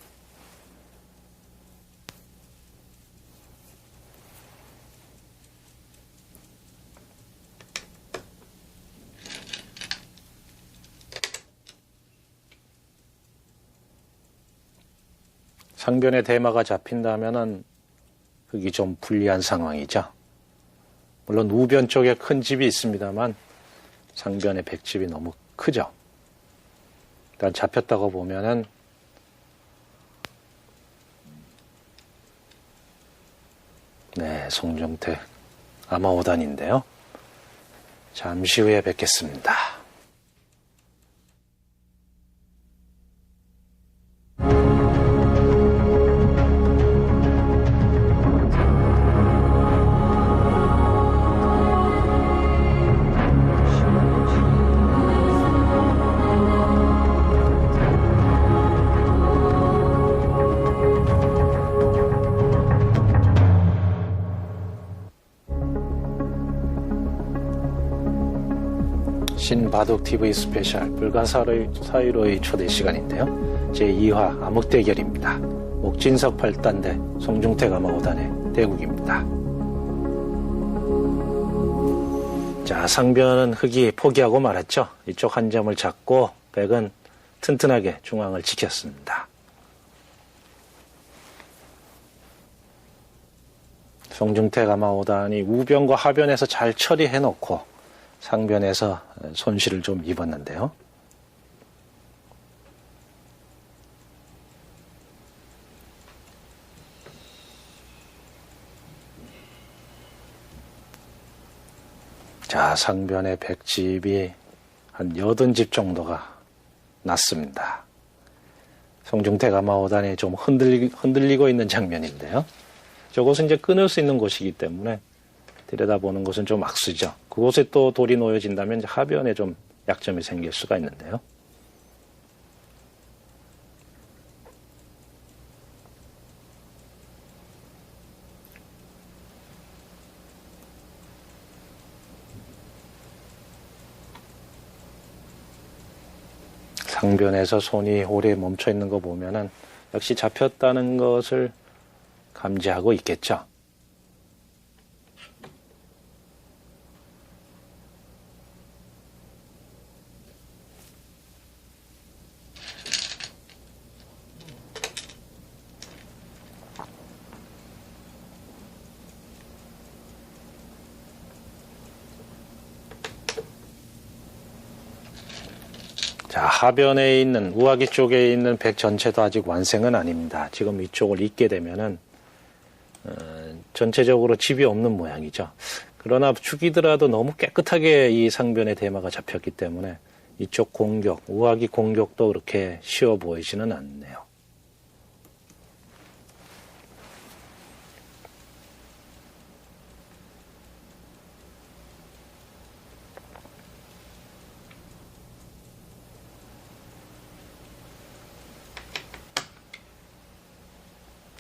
상변의 대마가 잡힌다면은 그게 좀 불리한 상황이죠. 물론 우변 쪽에 큰 집이 있습니다만 상변의 백집이 너무 크죠. 일단 잡혔다고 보면은 네, 송종택 아마 5단인데요. 잠시 후에 뵙겠습니다. 신바둑TV 스페셜 불가사의로의 초대 시간인데요. 제2화 암흑대결입니다. 목진석 8단 대 송중택 아마 5단의 대국입니다. 자, 상변은 흑이 포기하고 말았죠. 이쪽 한 점을 잡고 백은 튼튼하게 중앙을 지켰습니다. 송중택 아마 5단이 우변과 하변에서 잘 처리해놓고 상변에서 손실을 좀 입었는데요. 자, 상변의 백집이 한 80집 정도가 났습니다. 송중택 아마 5단이 좀 흔들리고 있는 장면인데요. 저곳은 이제 끊을 수 있는 곳이기 때문에 들여다보는 것은 좀 악수죠. 그곳에 또 돌이 놓여진다면 이제 하변에 좀 약점이 생길 수가 있는데요. 상변에서 손이 오래 멈춰 있는 거 보면은 역시 잡혔다는 것을 감지하고 있겠죠. 자, 하변에 있는 우아기 쪽에 있는 백 전체도 아직 완성은 아닙니다. 지금 이쪽을 잇게 되면은 전체적으로 집이 없는 모양이죠. 그러나 죽이더라도 너무 깨끗하게 이 상변의 대마가 잡혔기 때문에 이쪽 공격, 우아기 공격도 그렇게 쉬워 보이지는 않네요.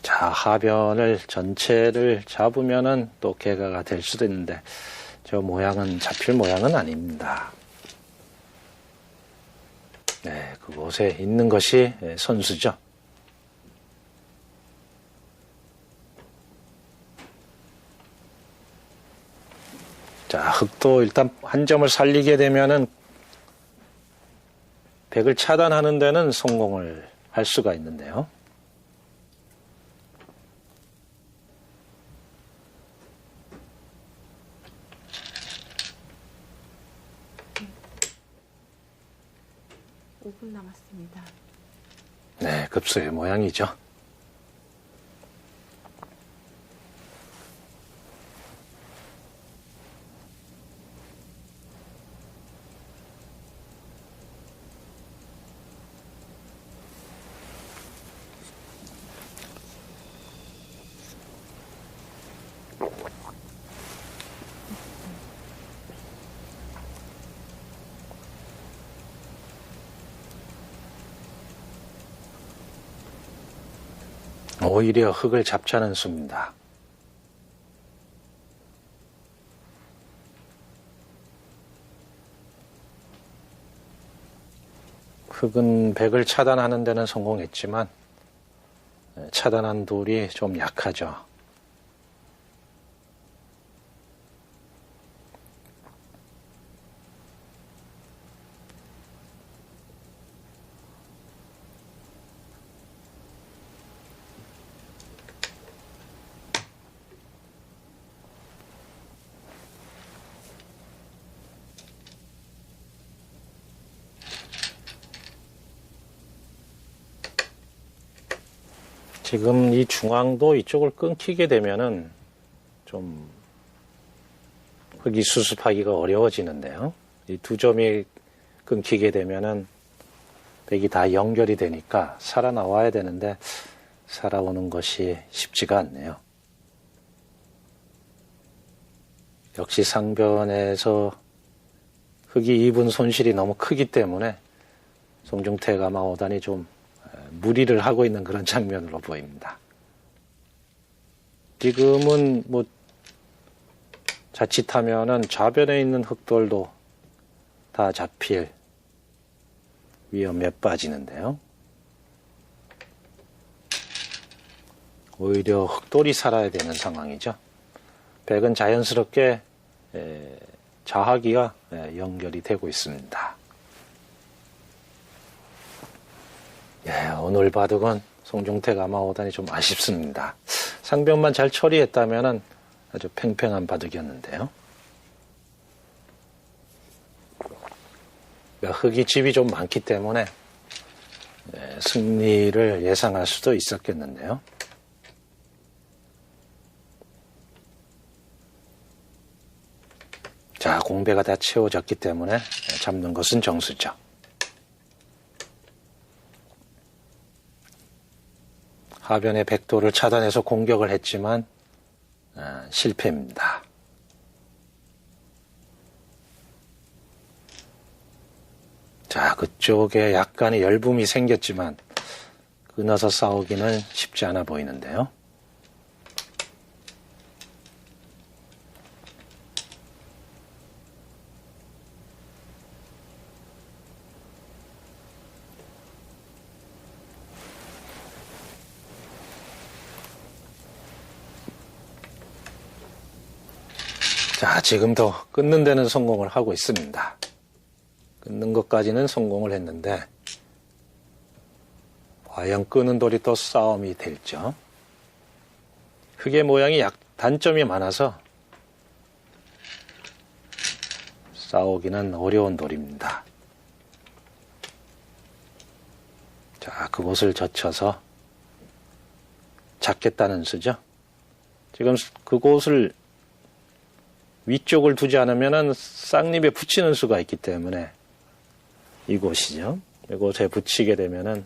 자, 하변을 전체를 잡으면은 또 개가가 될 수도 있는데 저 모양은 잡힐 모양은 아닙니다. 네, 그곳에 있는 것이 선수죠. 자, 흑도 일단 한 점을 살리게 되면은 백을 차단하는 데는 성공을 할 수가 있는데요. 오 분 남았습니다. 네, 급소의 모양이죠. 오히려 흙을 잡자는 수입니다. 흙은 백을 차단하는 데는 성공했지만 차단한 돌이 좀 약하죠. 지금 이 중앙도 이쪽을 끊기게 되면은 좀 흙이 수습하기가 어려워지는데요. 이 두 점이 끊기게 되면은 백이 다 연결이 되니까 살아나와야 되는데 살아오는 것이 쉽지가 않네요. 역시 상변에서 흙이 입은 손실이 너무 크기 때문에 송중태 가마오단이 좀 무리를 하고 있는 그런 장면으로 보입니다. 지금은 뭐 자칫하면은 좌변에 있는 흙돌도 다 잡힐 위험에 빠지는데요. 오히려 흙돌이 살아야 되는 상황이죠. 백은 자연스럽게 자하기가 연결이 되고 있습니다. 오늘 바둑은 송중태 가마오단이 좀 아쉽습니다. 상변만 잘 처리했다면 아주 팽팽한 바둑이었는데요. 흙이 집이 좀 많기 때문에 승리를 예상할 수도 있었겠는데요. 자, 공배가 다 채워졌기 때문에 잡는 것은 정수죠. 하변의 백도를 차단해서 공격을 했지만 실패입니다. 자, 그쪽에 약간의 열붐이 생겼지만 끊어서 싸우기는 쉽지 않아 보이는데요. 자, 지금도 끊는 데는 성공을 하고 있습니다. 끊는 것까지는 성공을 했는데 과연 끄는 돌이 또 싸움이 될죠. 흙의 모양이 단점이 많아서 싸우기는 어려운 돌입니다. 자, 그곳을 젖혀서 잡겠다는 수죠. 지금 그곳을 위쪽을 두지 않으면 쌍립에 붙이는 수가 있기 때문에 이곳이죠. 이곳에 붙이게 되면은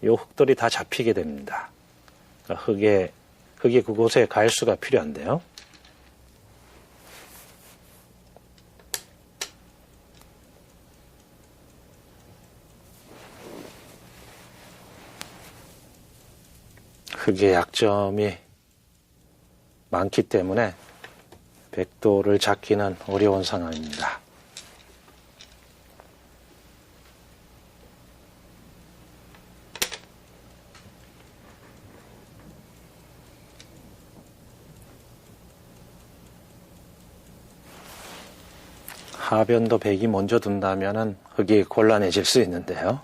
이 흙돌이 다 잡히게 됩니다. 그러니까 흙이 그곳에 갈 수가 필요한데요. 흙의 약점이 많기 때문에 백도를 잡기는 어려운 상황입니다. 하변도 백이 먼저 둔다면 흙이 곤란해질 수 있는데요.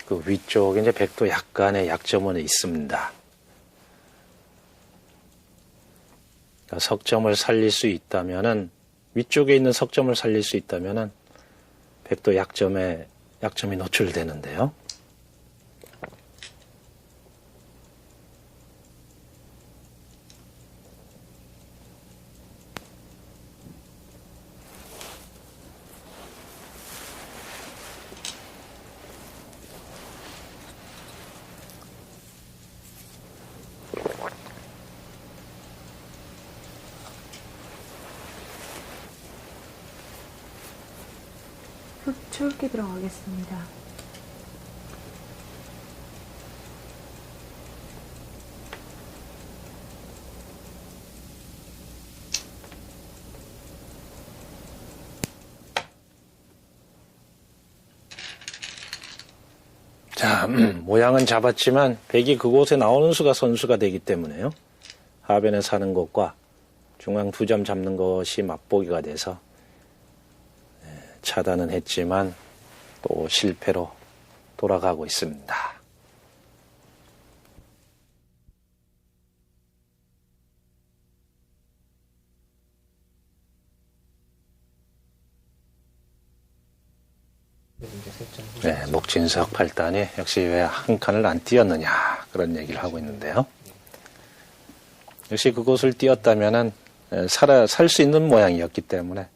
그 위쪽에 이제 백도 약간의 약점은 있습니다. 그러니까 석점을 살릴 수 있다면은 위쪽에 있는 석점을 살릴 수 있다면은 백도 약점이 노출되는데요. 흙줄기 들어가겠습니다. 자, 모양은 잡았지만 백이 그곳에 나오는 수가 선수가 되기 때문에요. 하변에 사는 것과 중앙 2점 잡는 것이 맛보기가 돼서 차단은 했지만 또 실패로 돌아가고 있습니다. 네, 목진석 8단이 역시 왜 한 칸을 안 띄었느냐 그런 얘기를 하고 있는데요. 역시 그곳을 띄었다면은 살 수 있는 모양이었기 때문에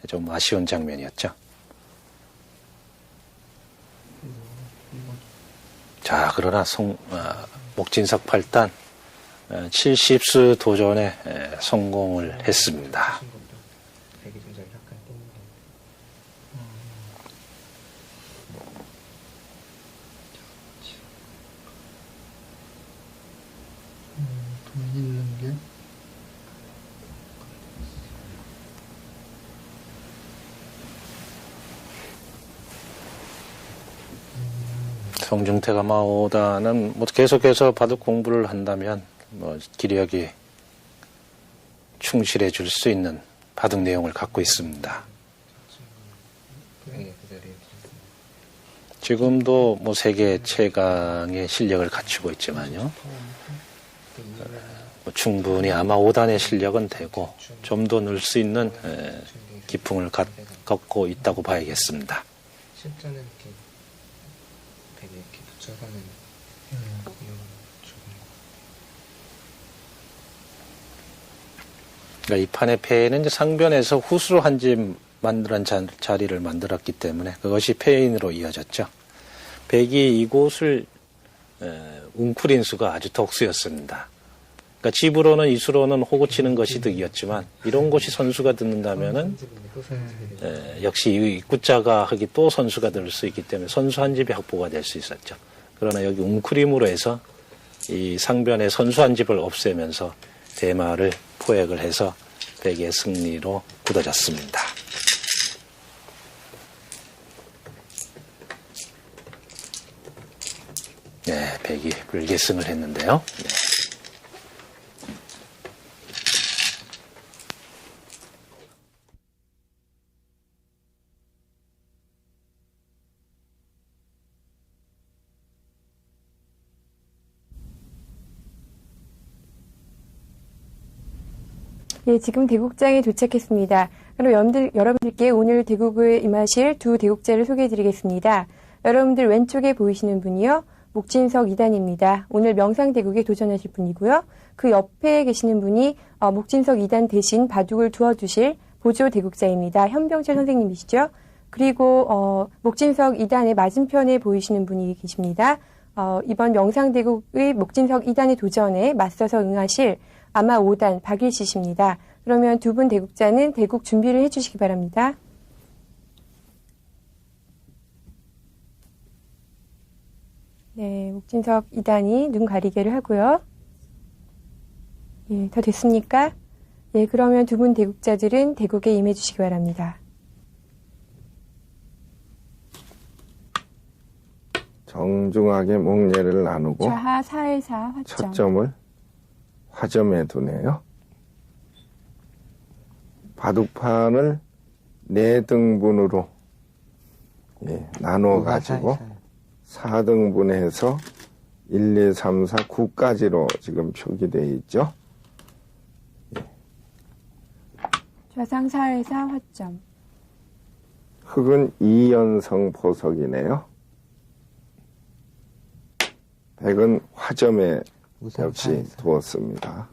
좀 아쉬운 장면이었죠. 자, 그러나 목진석 8단 70수 도전에 성공을 했습니다. 돈 있는 게 송중태가 마오다는 뭐 계속해서 바둑 공부를 한다면 뭐 기력이 충실해 줄 수 있는 바둑 내용을 갖고 있습니다. 지금도 뭐 세계 최강의 실력을 갖추고 있지만요. 뭐 충분히 아마 5단의 실력은 되고 좀 더 늘 수 있는 기풍을 갖고 있다고 봐야겠습니다. 실전은 이렇게 되게 이렇게 붙여가는 그러니까 이 판의 패는 이제 상변에서 후수로 한 집 만들한 자리를 만들었기 때문에 그것이 패인으로 이어졌죠. 백이 이곳을 웅크린 수가 아주 덕수였습니다. 그러니까 집으로는 이수로는 호구 치는 것이 득이었지만 이런 곳이 선수가 듣는다면은 역시 이 입구자가 하기 또 선수가 될 수 있기 때문에 선수 한 집이 확보가 될 수 있었죠. 그러나 여기 웅크림으로 해서 이 상변의 선수 한 집을 없애면서 대마를 포획을 해서 백의 승리로 굳어졌습니다. 네, 백이 불계승을 했는데요. 네. 예, 지금 대국장에 도착했습니다. 그럼 여러분들께 오늘 대국에 임하실 두 대국자를 소개해드리겠습니다. 여러분들 왼쪽에 보이시는 분이요, 목진석 2단입니다. 오늘 명상대국에 도전하실 분이고요. 그 옆에 계시는 분이 목진석 2단 대신 바둑을 두어주실 보조 대국자입니다. 현병철 선생님이시죠. 그리고 목진석 2단의 맞은편에 보이시는 분이 계십니다. 이번 명상대국의 목진석 2단의 도전에 맞서서 응하실 아마 5단 박일시 씨입니다. 그러면 두 분 대국자는 대국 준비를 해주시기 바랍니다. 네, 목진석 2단이 눈 가리개를 하고요. 예, 다 됐습니까? 예, 그러면 두 분 대국자들은 대국에 임해 주시기 바랍니다. 정중하게 목례를 나누고 좌하 414 화점. 초점을 화점에 두네요. 바둑판을 4등분으로 나누어 가지고 4등분해서 1, 2, 3, 4, 9까지로 지금 표기되어 있죠. 좌상 414 화점. 흑은 2연성 포석이네요. 백은 화점에 역시 두었습니다.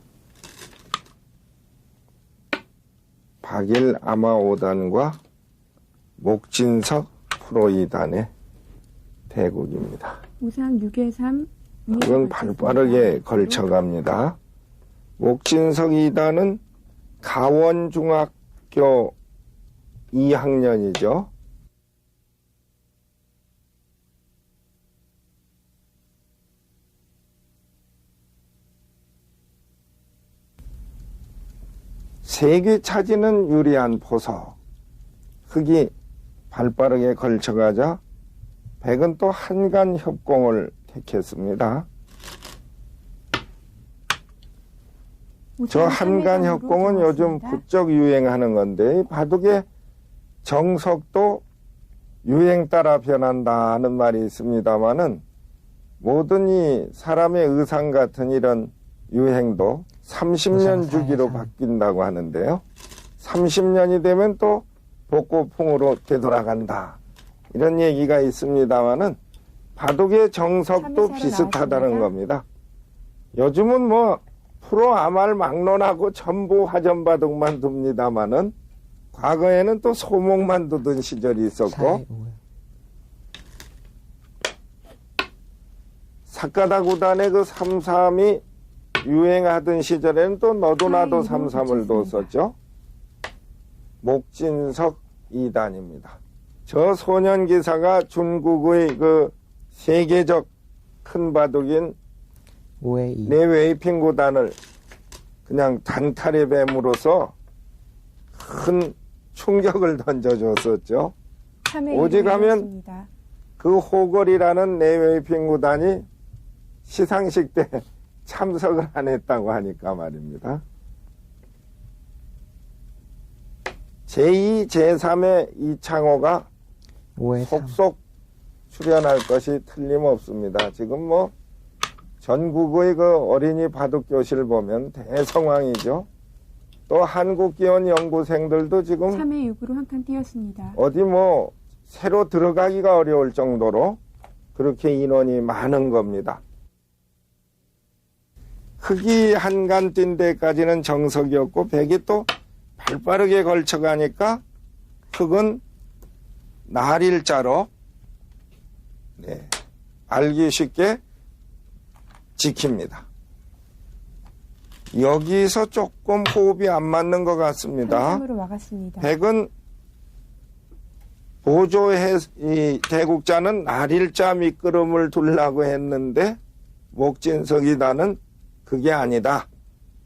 박일 아마 5단과 목진석 프로 2단의 대국입니다. 우상 6에 3. 그건 발빠르게 걸쳐갑니다. 목진석 2단은 가원중학교 2학년이죠. 세개 차지는 유리한 포석. 흑이 발빠르게 걸쳐가자 백은 또 한간 협공을 택했습니다. 저 한간 협공은 요즘 부쩍 유행하는 건데 바둑의 정석도 유행 따라 변한다 하는 말이 있습니다마는 모든 이 사람의 의상 같은 이런 유행도 30년 주기로 바뀐다고 하는데요. 30년이 되면 또 복고풍으로 되돌아간다. 이런 얘기가 있습니다마는 바둑의 정석도 비슷하다는 겁니다. 요즘은 뭐 프로 아말 막론하고 전부 화전바둑만 둡니다마는 과거에는 또 소목만 두던 시절이 있었고 사카다 구단의 그 3-3이 유행하던 시절에는 또 너도 나도 3-3을 뒀었죠. 목진석 2단입니다. 저 소년기사가 중국의 그 세계적 큰 바둑인 5에 2. 네웨이핑 구단을 그냥 단칼에 뱀으로써 큰 충격을 던져줬었죠. 오직하면 그 호걸이라는 네웨이핑 구단이 시상식 때 참석을 안 했다고 하니까 말입니다. 제2, 제3의 이창호가 속속 출연할 것이 틀림없습니다. 지금 뭐 전국의 그 어린이 바둑교실 보면 대성황이죠. 또 한국기원 연구생들도 지금 3회 6으로 한 칸 띄었습니다. 어디 뭐 새로 들어가기가 어려울 정도로 그렇게 인원이 많은 겁니다. 흙이 한간 뛴 데까지는 정석이었고 백이 또 발빠르게 걸쳐가니까 흙은 날일자로 알기 쉽게 지킵니다. 여기서 조금 호흡이 안 맞는 것 같습니다. 으로 막았습니다. 백은 이 대국자는 날일자 밑그름을 두려고 했는데 목진석이다는 그게 아니다.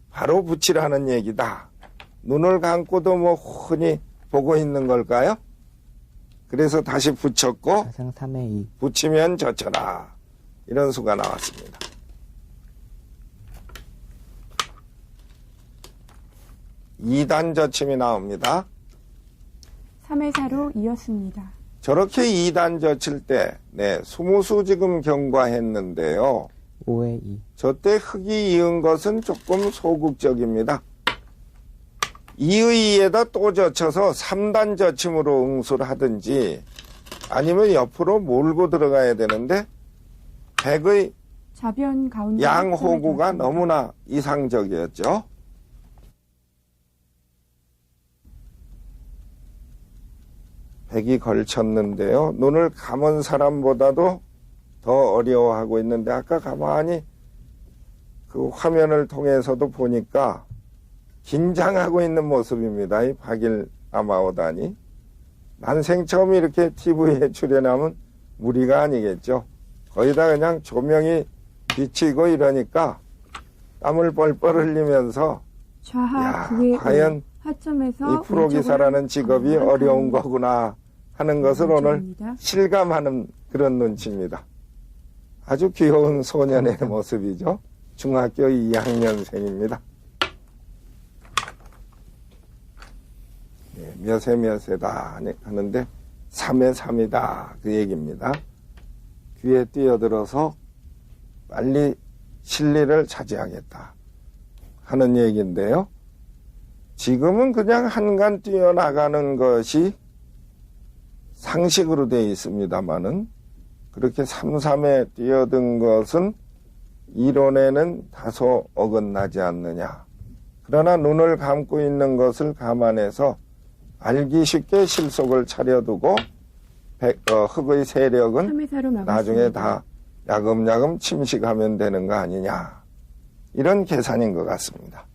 바로 붙이라는 얘기다. 눈을 감고도 뭐 흔히 보고 있는 걸까요? 그래서 다시 붙였고 사상 3의 2. 붙이면 젖혀라. 이런 수가 나왔습니다. 이단 젖힘이 나옵니다. 3의 4로 이었습니다. 저렇게 2단 젖힐 때, 수무수 지금 경과했는데요. 5의 2. 저때 흙이 이은 것은 조금 소극적입니다. 2의 2에다 또 젖혀서 3단 젖힘으로 응수를 하든지 아니면 옆으로 몰고 들어가야 되는데 백의 좌변 가운데 양호구가 너무나 이상적이었죠. 백이 걸쳤는데요. 눈을 감은 사람보다도 더 어려워하고 있는데 아까 가만히 그 화면을 통해서도 보니까 긴장하고 있는 모습입니다. 이 박일 아마오단이. 난생 처음 이렇게 TV에 출연하면 무리가 아니겠죠. 거의 다 그냥 조명이 비치고 이러니까 땀을 뻘뻘 흘리면서 좌하 9의 과연 하점에서 이 프로기사라는 직업이 어려운 거구나 하는 것을 오늘 실감하는 그런 눈치입니다. 아주 귀여운 소년의 모습이죠. 중학교 2학년생입니다. 몇세 몇세다 하는데 3의 3이다 그 얘기입니다. 귀에 뛰어들어서 빨리 실리를 차지하겠다 하는 얘기인데요. 지금은 그냥 한간 뛰어나가는 것이 상식으로 되어 있습니다만은 그렇게 3-3에 뛰어든 것은 이론에는 다소 어긋나지 않느냐. 그러나 눈을 감고 있는 것을 감안해서 알기 쉽게 실속을 차려두고 흙의 세력은 3의 4로 막았습니다. 나중에 다 야금야금 침식하면 되는 거 아니냐. 이런 계산인 것 같습니다.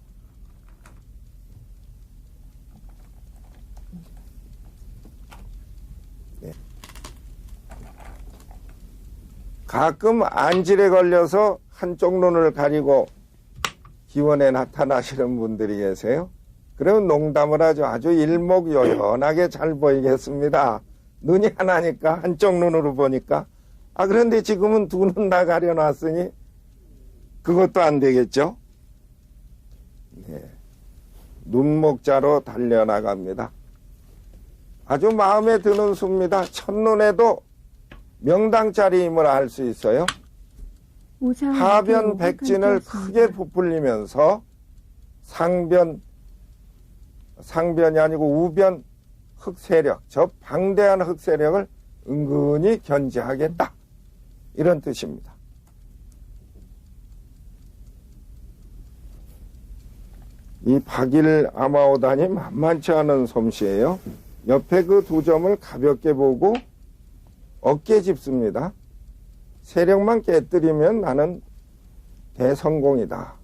가끔 안질에 걸려서 한쪽 눈을 가리고 기원에 나타나시는 분들이 계세요. 그러면 농담을 하죠. 아주 일목요연하게 잘 보이겠습니다. 눈이 하나니까 한쪽 눈으로 보니까. 그런데 지금은 두 눈 다 가려놨으니 그것도 안 되겠죠. 눈목자로 달려나갑니다. 아주 마음에 드는 수입니다. 첫눈에도 명당짜리임을 알 수 있어요. 하변 백진을 크게 부풀리면서 상변이 아니고 우변 흑세력, 저 방대한 흑세력을 은근히 견제하겠다. 이런 뜻입니다. 이 박일 아마오단이 만만치 않은 솜씨예요. 옆에 그 두 점을 가볍게 보고 어깨 짚습니다. 세력만 깨뜨리면 나는 대성공이다.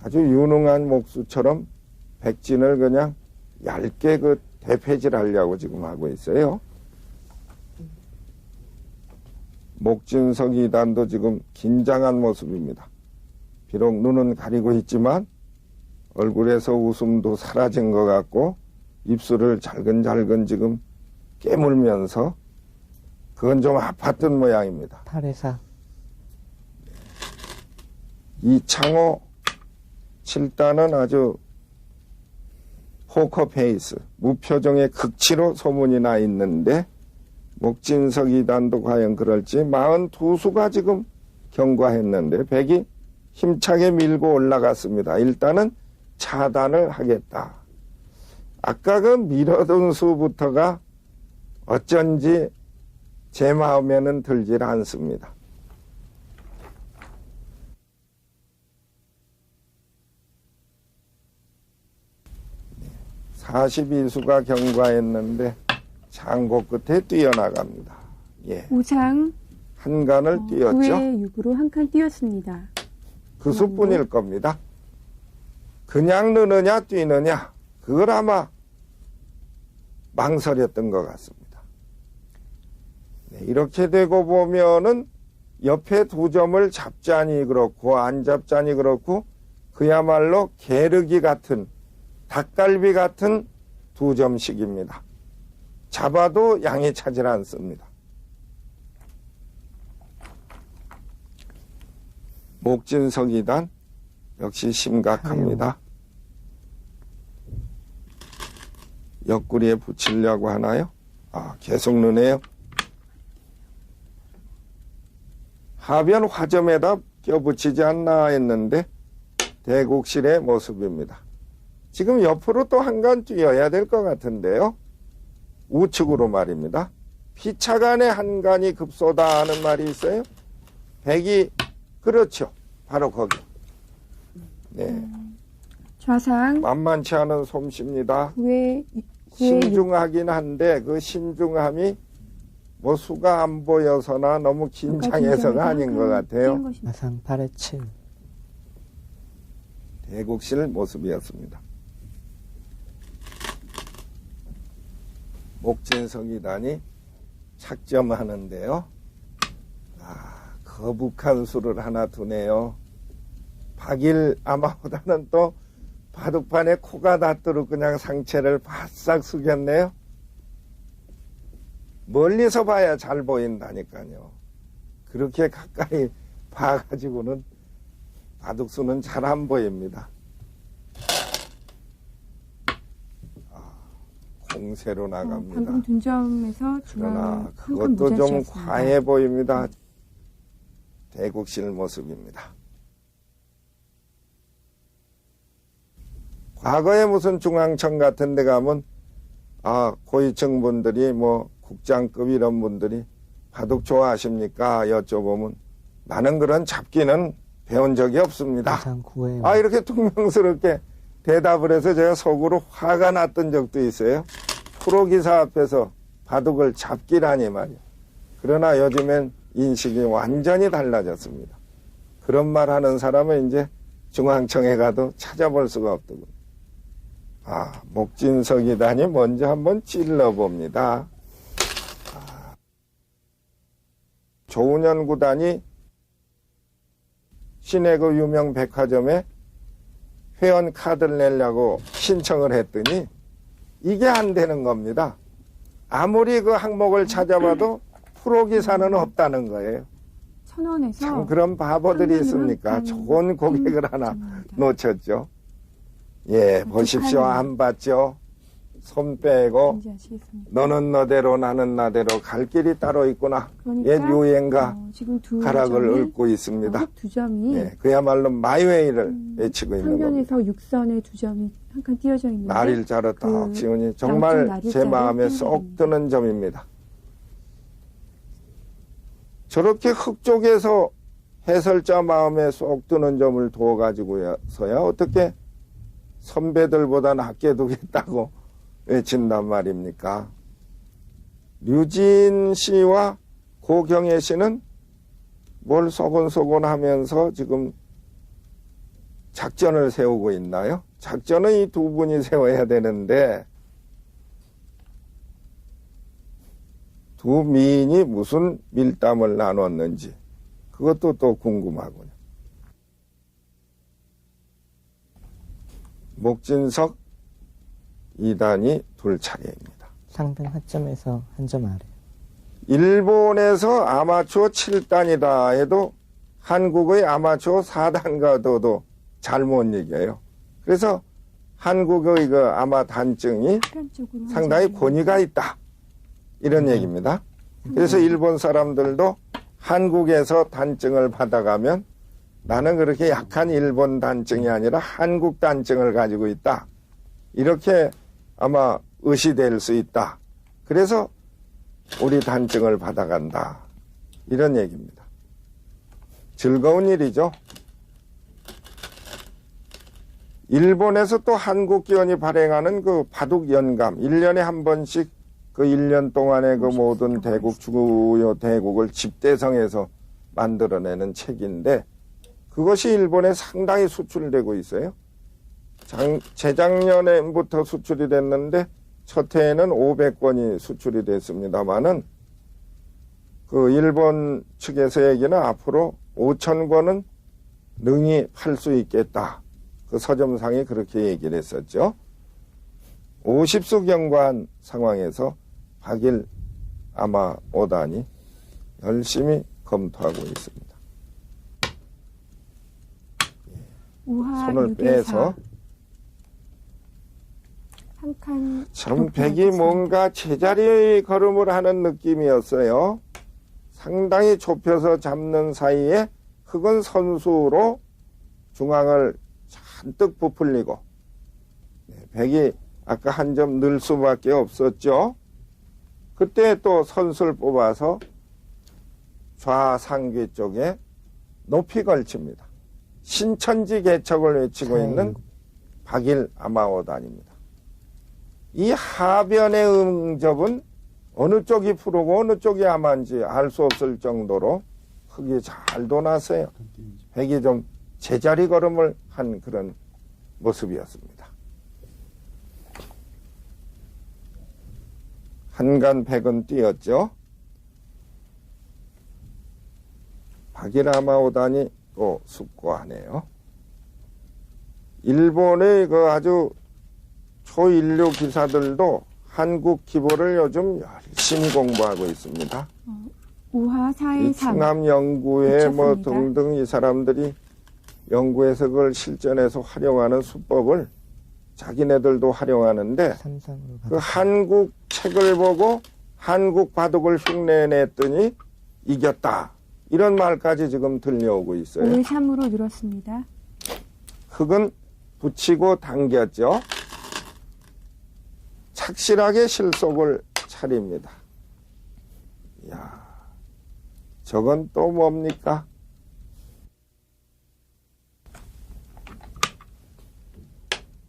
아주 유능한 목수처럼 백진을 그냥 얇게 그 대패질하려고 지금 하고 있어요. 목진석 2단도 지금 긴장한 모습입니다. 비록 눈은 가리고 있지만 얼굴에서 웃음도 사라진 것 같고 입술을 잘근잘근 지금 깨물면서 그건 좀 아팠던 모양입니다. 8의 4. 이창호 7단은 아주 포커페이스, 무표정의 극치로 소문이 나 있는데 목진석 2단도 과연 그럴지 42수가 지금 경과했는데 백이 힘차게 밀고 올라갔습니다. 일단은 차단을 하겠다. 아까 그 밀어둔 수부터가 어쩐지 제 마음에는 들질 않습니다. 42수가 경과했는데 장고 끝에 뛰어나갑니다. 예. 오상 한 간을 띄었죠. 9회 6으로 한 칸 띄었습니다. 그 수뿐일 겁니다. 그냥 넣느냐 뛰느냐 그걸 아마 망설였던 것 같습니다. 네, 이렇게 되고 보면은 옆에 두 점을 잡자니 그렇고 안 잡자니 그렇고 그야말로 게르기 같은 닭갈비 같은 두 점씩입니다. 잡아도 양이 차질 않습니다. 목진석이단 역시 심각합니다. 옆구리에 붙이려고 하나요? 계속 넣네요. 하변 화점에다 껴붙이지 않나 했는데 대곡실의 모습입니다. 지금 옆으로 또 한 간 뛰어야 될 것 같은데요. 우측으로 말입니다. 피차간에 한 간이 급소다 하는 말이 있어요. 백이 그렇죠. 바로 거기. 네. 좌상 만만치 않은 솜씨입니다. 9회 6. 신중하긴 한데 그 신중함이 뭐 수가 안 보여서나 너무 긴장해서가 아닌 것 같아요. 마상 8회 7. 대국실 모습이었습니다. 목진석이단이 착점하는데요. 거북한 수를 하나 두네요. 박일 아마보다는 또 바둑판에 코가 닿도록 그냥 상체를 바싹 숙였네요. 멀리서 봐야 잘 보인다니까요. 그렇게 가까이 봐가지고는 바둑수는 잘 안 보입니다. 공세로 나갑니다. 방금 둔점에서 그러나 중앙 그것도 좀 과해 보입니다. 대국실 모습입니다. 과거에 무슨 중앙청 같은 데 가면 고위층 분들이 뭐 국장급 이런 분들이 바둑 좋아하십니까? 여쭤보면 나는 그런 잡기는 배운 적이 없습니다. 마상 9회. 이렇게 퉁명스럽게 대답을 해서 제가 속으로 화가 났던 적도 있어요. 프로기사 앞에서 바둑을 잡기라니 말이야. 그러나 요즘엔 인식이 완전히 달라졌습니다. 그런 말 하는 사람은 이제 중앙청에 가도 찾아볼 수가 없더군요. 목진석이다니 먼저 한번 찔러봅니다. 조은현 구단이 시내 그 유명 백화점에 회원 카드를 내려고 신청을 했더니 이게 안 되는 겁니다. 아무리 그 항목을 찾아봐도 프로기사는 없다는 거예요. 1,000원에서 참 그런 바보들이 있습니까? 좋은 고객을 하나 놓쳤죠. 예, 보십시오. 안 봤죠? 손 빼고 너는 너대로 나는 나대로 갈 길이 따로 있구나. 옛 유행가 지금 두 가락을 점이, 읊고 있습니다. 두 점이 예, 그야말로 마이웨이를 외치고 있는 겁니다. 상변에서 6선에 두 점이 한 칸 띄어져 있는데 날일자로 딱 그 지으니 정말 양쪽 제 날일자를 마음에 띄어져 쏙 있습니다. 드는 점입니다. 저렇게 흙 쪽에서 해설자 마음에 쏙 드는 점을 두어가지고서야 어떻게 선배들보다 낫게 두겠다고 외친단 말입니까? 류진 씨와 고경애 씨는 뭘 소곤소곤 하면서 지금 작전을 세우고 있나요? 작전은 이 두 분이 세워야 되는데 두 미인이 무슨 밀담을 나눴는지 그것도 또 궁금하군요. 목진석 2단이 둘 차례입니다. 상등 하점에서 한 점 아래. 일본에서 아마추어 7단이다 해도 한국의 아마추어 4단과도 잘못 얘기해요. 그래서 한국의 그 아마 단증이 상당히 권위가 있다. 이런 얘기입니다. 그래서 일본 사람들도 한국에서 단증을 받아가면 나는 그렇게 약한 일본 단증이 아니라 한국 단증을 가지고 있다. 이렇게 아마 의시될 수 있다. 그래서 우리 단증을 받아간다. 이런 얘기입니다. 즐거운 일이죠. 일본에서 또 한국기원이 발행하는 그 바둑 연감, 1년에 한 번씩 그 1년 동안의 그 모든 대국, 주요 대국을 집대성해서 만들어내는 책인데, 그것이 일본에 상당히 수출되고 있어요. 재작년부터 수출이 됐는데, 첫 해에는 500권이 수출이 됐습니다만은, 그 일본 측에서 얘기는 앞으로 5,000권은 능히 팔 수 있겠다. 그 서점상이 그렇게 얘기를 했었죠. 50수 경과한 상황에서 박일 아마 오단이 열심히 검토하고 있습니다. 우하 손을 6의 빼서 4. 한 칸. 참 백이 뭔가 제자리의 걸음을 하는 느낌이었어요. 상당히 좁혀서 잡는 사이에 흑은 선수로 중앙을 잔뜩 부풀리고, 백이 아까 한 점 늘 수밖에 없었죠. 그때 또 선수를 뽑아서 좌상귀 쪽에 높이 걸칩니다. 신천지 개척을 외치고 있는 박일 아마오단입니다. 이 하변의 응접은 어느 쪽이 프로고 어느 쪽이 아마인지 알 수 없을 정도로 흙이 잘 도났어요. 백이 좀 제자리 걸음을 한 그런 모습이었습니다. 한간 백은 뛰었죠. 박일 아마오단이 또 숙고하네요. 일본의 그 아주 초인류 기사들도 한국 기보를 요즘 열심히 공부하고 있습니다. 우하 4의 이 3. 충남 연구회 뭐 붙였습니다. 등등 이 사람들이 연구에서 그걸 실전에서 활용하는 수법을 자기네들도 활용하는데, 삼삼으로 그 한국 책을 보고 한국 바둑을 흉내냈더니 이겼다. 이런 말까지 지금 들려오고 있어요. 5의 3으로 늘었습니다. 흙은 붙이고 당겼죠. 착실하게 실속을 차립니다. 이야, 저건 또 뭡니까?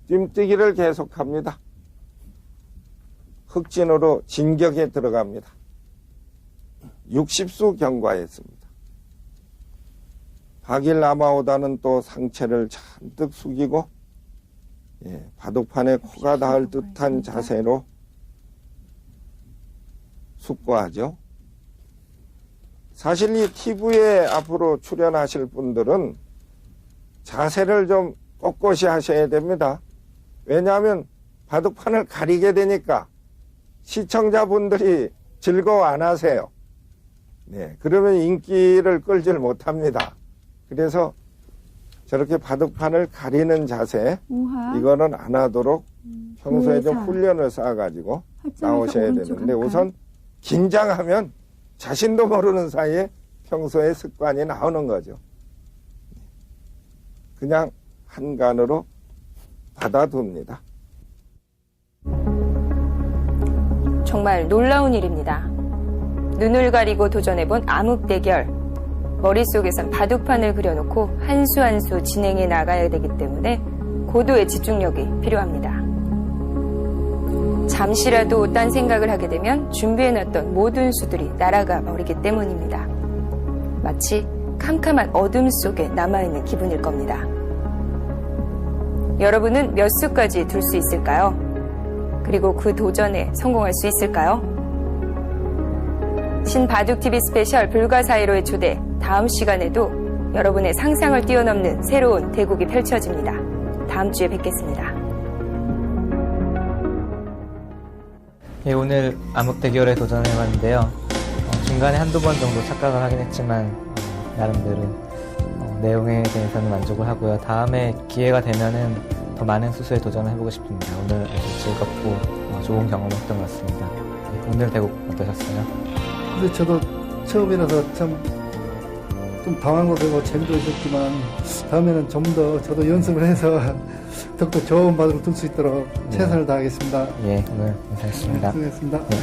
뜀뛰기를 계속합니다. 흑진으로 진격에 들어갑니다. 60수 경과했습니다. 박일 아마오다는 또 상체를 잔뜩 숙이고, 바둑판에 코가 닿을 듯한 자세로 숙고하죠. 사실 이 TV에 앞으로 출연하실 분들은 자세를 좀 꼿꼿이 하셔야 됩니다. 왜냐하면 바둑판을 가리게 되니까 시청자분들이 즐거워 안 하세요. 그러면 인기를 끌질 못합니다. 그래서 저렇게 바둑판을 가리는 자세, 우하. 이거는 안 하도록 평소에 좀 우회사. 훈련을 쌓아가지고 하점에서 나오셔야 오른쪽 되는데, 한 칸. 우선 긴장하면 자신도 모르는 사이에 평소에 습관이 나오는 거죠. 그냥 한간으로 받아둡니다. 정말 놀라운 일입니다. 눈을 가리고 도전해본 암흑 대결. 머릿속에선 바둑판을 그려놓고 한 수 한 수 진행해 나가야 되기 때문에 고도의 집중력이 필요합니다. 잠시라도 딴 생각을 하게 되면 준비해놨던 모든 수들이 날아가 버리기 때문입니다. 마치 캄캄한 어둠 속에 남아있는 기분일 겁니다. 여러분은 몇 수까지 둘 수 있을까요? 그리고 그 도전에 성공할 수 있을까요? 신바둑TV 스페셜 불가사의로의 초대, 다음 시간에도 여러분의 상상을 뛰어넘는 새로운 대국이 펼쳐집니다. 다음 주에 뵙겠습니다. 오늘 암흑 대결에 도전해봤는데요. 중간에 한두 번 정도 착각을 하긴 했지만 나름대로 내용에 대해서는 만족을 하고요. 다음에 기회가 되면은 더 많은 수수에 도전을 해보고 싶습니다. 오늘 아주 즐겁고 좋은 경험이었던 것 같습니다. 오늘 대국 어떠셨어요? 근데 저도 처음이라서 참 좀 당황도 되고 재미도 있었지만, 다음에는 좀 더 저도 연습을 해서 더욱더 좋은 바둑을 둘 수 있도록 최선을 다하겠습니다. 예, 오늘 감사했습니다. 수고했습니다. 네.